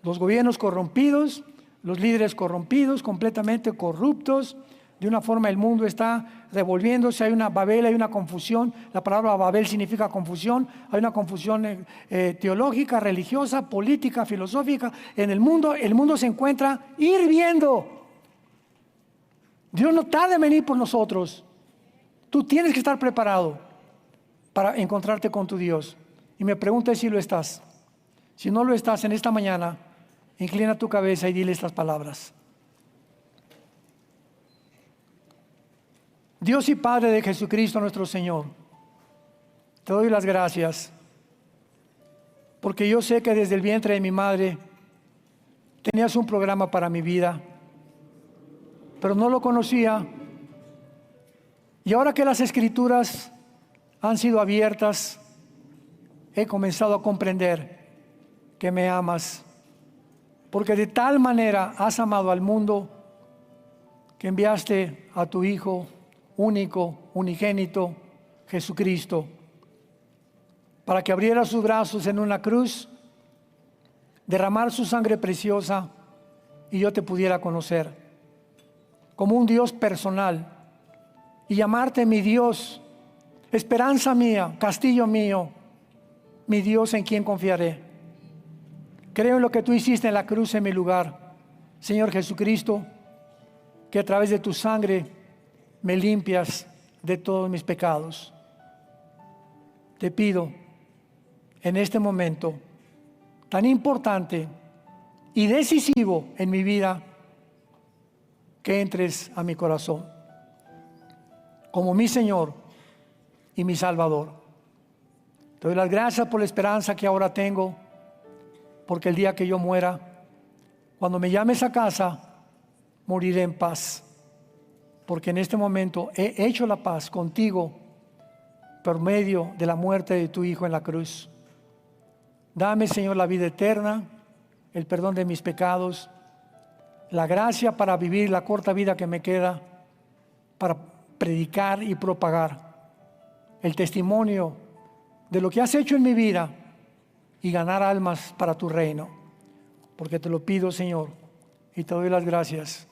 Los gobiernos corrompidos, los líderes corrompidos, completamente corruptos. De una forma el mundo está revolviéndose, hay una Babel, hay una confusión. La palabra Babel significa confusión. Hay una confusión teológica, religiosa, política, filosófica. En el mundo se encuentra hirviendo. Dios no tarda en venir por nosotros. Tú tienes que estar preparado para encontrarte con tu Dios. Y me pregunta si lo estás. Si no lo estás, en esta mañana, inclina tu cabeza y dile estas palabras. Dios y Padre de Jesucristo nuestro Señor, te doy las gracias, porque yo sé que desde el vientre de mi madre tenías un programa para mi vida, pero no lo conocía. Y ahora que las Escrituras han sido abiertas, he comenzado a comprender que me amas, porque de tal manera has amado al mundo que enviaste a tu Hijo único, unigénito, Jesucristo, para que abriera sus brazos en una cruz, derramar su sangre preciosa y yo te pudiera conocer como un Dios personal y llamarte mi Dios, esperanza mía, castillo mío, mi Dios en quien confiaré. Creo en lo que tú hiciste en la cruz en mi lugar, Señor Jesucristo, que a través de tu sangre me limpias de todos mis pecados. Te pido en este momento tan importante y decisivo en mi vida que entres a mi corazón como mi Señor y mi Salvador. Te doy las gracias por la esperanza que ahora tengo, porque el día que yo muera, cuando me llames a casa, moriré en paz. Porque en este momento he hecho la paz contigo por medio de la muerte de tu Hijo en la cruz. Dame, Señor, la vida eterna, el perdón de mis pecados, la gracia para vivir la corta vida que me queda, para predicar y propagar el testimonio de lo que has hecho en mi vida y ganar almas para tu reino. Porque te lo pido, Señor, y te doy las gracias.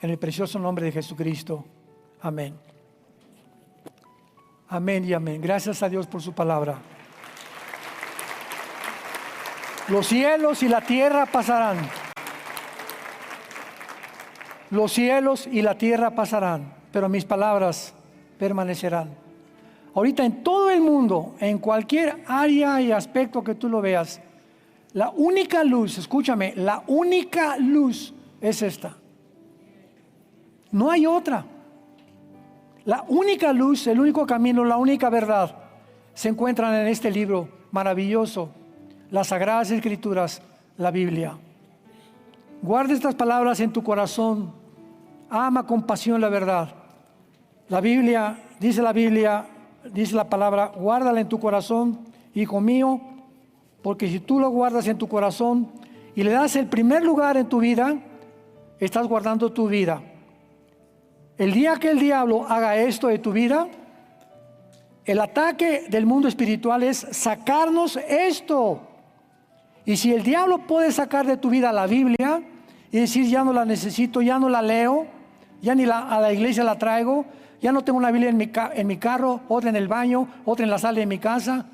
En el precioso nombre de Jesucristo. Amén. Amén y amén. Gracias a Dios por su palabra. Los cielos y la tierra pasarán. Los cielos y la tierra pasarán, pero mis palabras permanecerán. Ahorita en todo el mundo, en cualquier área y aspecto que tú lo veas, la única luz, escúchame, la única luz es esta. No hay otra. La única luz, el único camino, la única verdad se encuentran en este libro maravilloso, las Sagradas Escrituras, la Biblia. Guarda estas palabras en tu corazón. Ama con pasión la verdad. La Biblia, dice la palabra, guárdala en tu corazón, hijo mío, porque si tú lo guardas en tu corazón y le das el primer lugar en tu vida, estás guardando tu vida. El día que el diablo haga esto de tu vida, el ataque del mundo espiritual es sacarnos esto. Y si el diablo puede sacar de tu vida la Biblia y decir ya no la necesito, ya no la leo, ya ni a la iglesia la traigo, ya no tengo una Biblia en mi carro, otra en el baño, otra en la sala de mi casa.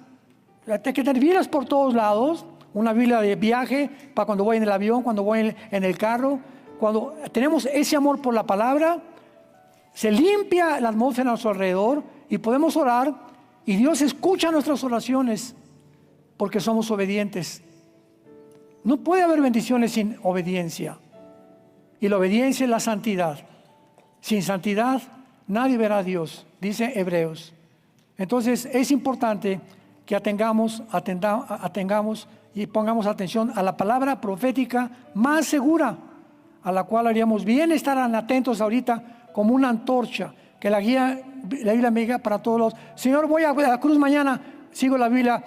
Hay que tener Biblias por todos lados, una Biblia de viaje para cuando voy en el avión, cuando voy en el carro. Cuando tenemos ese amor por la palabra, se limpia la atmósfera a nuestro alrededor y podemos orar y Dios escucha nuestras oraciones porque somos obedientes. No puede haber bendiciones sin obediencia, y la obediencia es la santidad. Sin santidad nadie verá a Dios, dice Hebreos. Entonces es importante que atengamos y pongamos atención a la palabra profética más segura, a la cual haríamos bien estar atentos ahorita como una antorcha, que la Biblia me guía para todos los. Señor, voy a Veracruz mañana, sigo la Biblia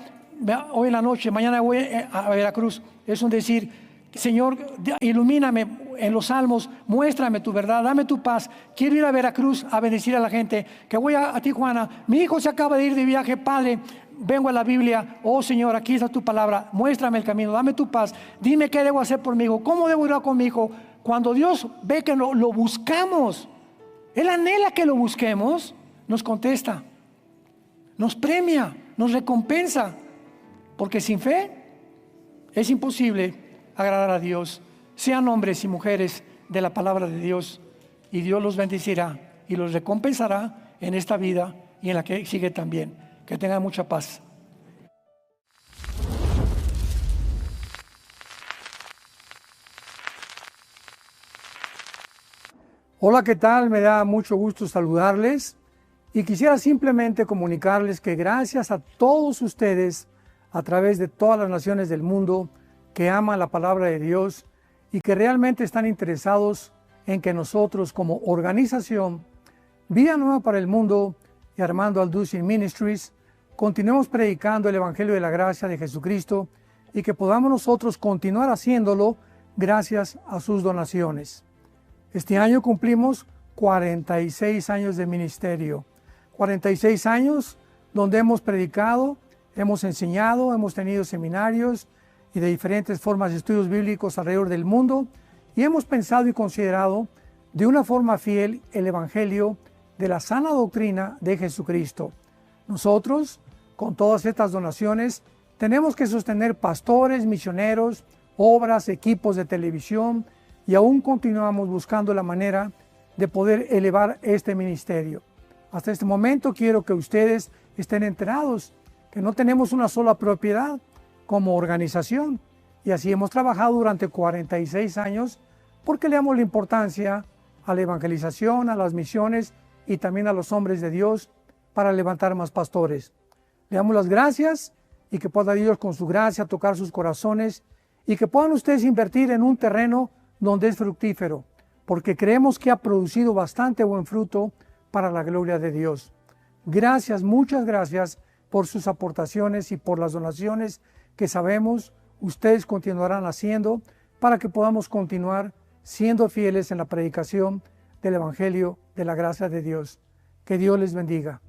hoy en la noche, mañana voy a Veracruz. Es un decir, Señor, ilumíname en los salmos, muéstrame tu verdad, dame tu paz. Quiero ir a Veracruz a bendecir a la gente, que voy a Tijuana. Mi hijo se acaba de ir de viaje, Padre, vengo a la Biblia. Oh Señor, aquí está tu palabra, muéstrame el camino, dame tu paz. Dime qué debo hacer por mi hijo, cómo debo ir con mi hijo. Cuando Dios ve que lo buscamos, Él anhela que lo busquemos, nos contesta, nos premia, nos recompensa, porque sin fe es imposible agradar a Dios. Sean hombres y mujeres de la palabra de Dios, y Dios los bendecirá y los recompensará en esta vida y en la que sigue también. Que tengan mucha paz. Hola, ¿qué tal? Me da mucho gusto saludarles y quisiera simplemente comunicarles que gracias a todos ustedes a través de todas las naciones del mundo que aman la palabra de Dios y que realmente están interesados en que nosotros como organización Vida Nueva para el Mundo y Armando Alducin Ministries continuemos predicando el Evangelio de la Gracia de Jesucristo y que podamos nosotros continuar haciéndolo gracias a sus donaciones. Este año cumplimos 46 años de ministerio, 46 años donde hemos predicado, hemos enseñado, hemos tenido seminarios y de diferentes formas de estudios bíblicos alrededor del mundo y hemos pensado y considerado de una forma fiel el Evangelio de la sana doctrina de Jesucristo. Nosotros, con todas estas donaciones, tenemos que sostener pastores, misioneros, obras, equipos de televisión y aún continuamos buscando la manera de poder elevar este ministerio. Hasta este momento quiero que ustedes estén enterados que no tenemos una sola propiedad como organización y así hemos trabajado durante 46 años porque le damos la importancia a la evangelización, a las misiones y también a los hombres de Dios para levantar más pastores. Le damos las gracias y que pueda Dios con su gracia tocar sus corazones y que puedan ustedes invertir en un terreno donde es fructífero, porque creemos que ha producido bastante buen fruto para la gloria de Dios. Gracias, muchas gracias por sus aportaciones y por las donaciones que sabemos ustedes continuarán haciendo para que podamos continuar siendo fieles en la predicación del Evangelio de la gracia de Dios. Que Dios les bendiga.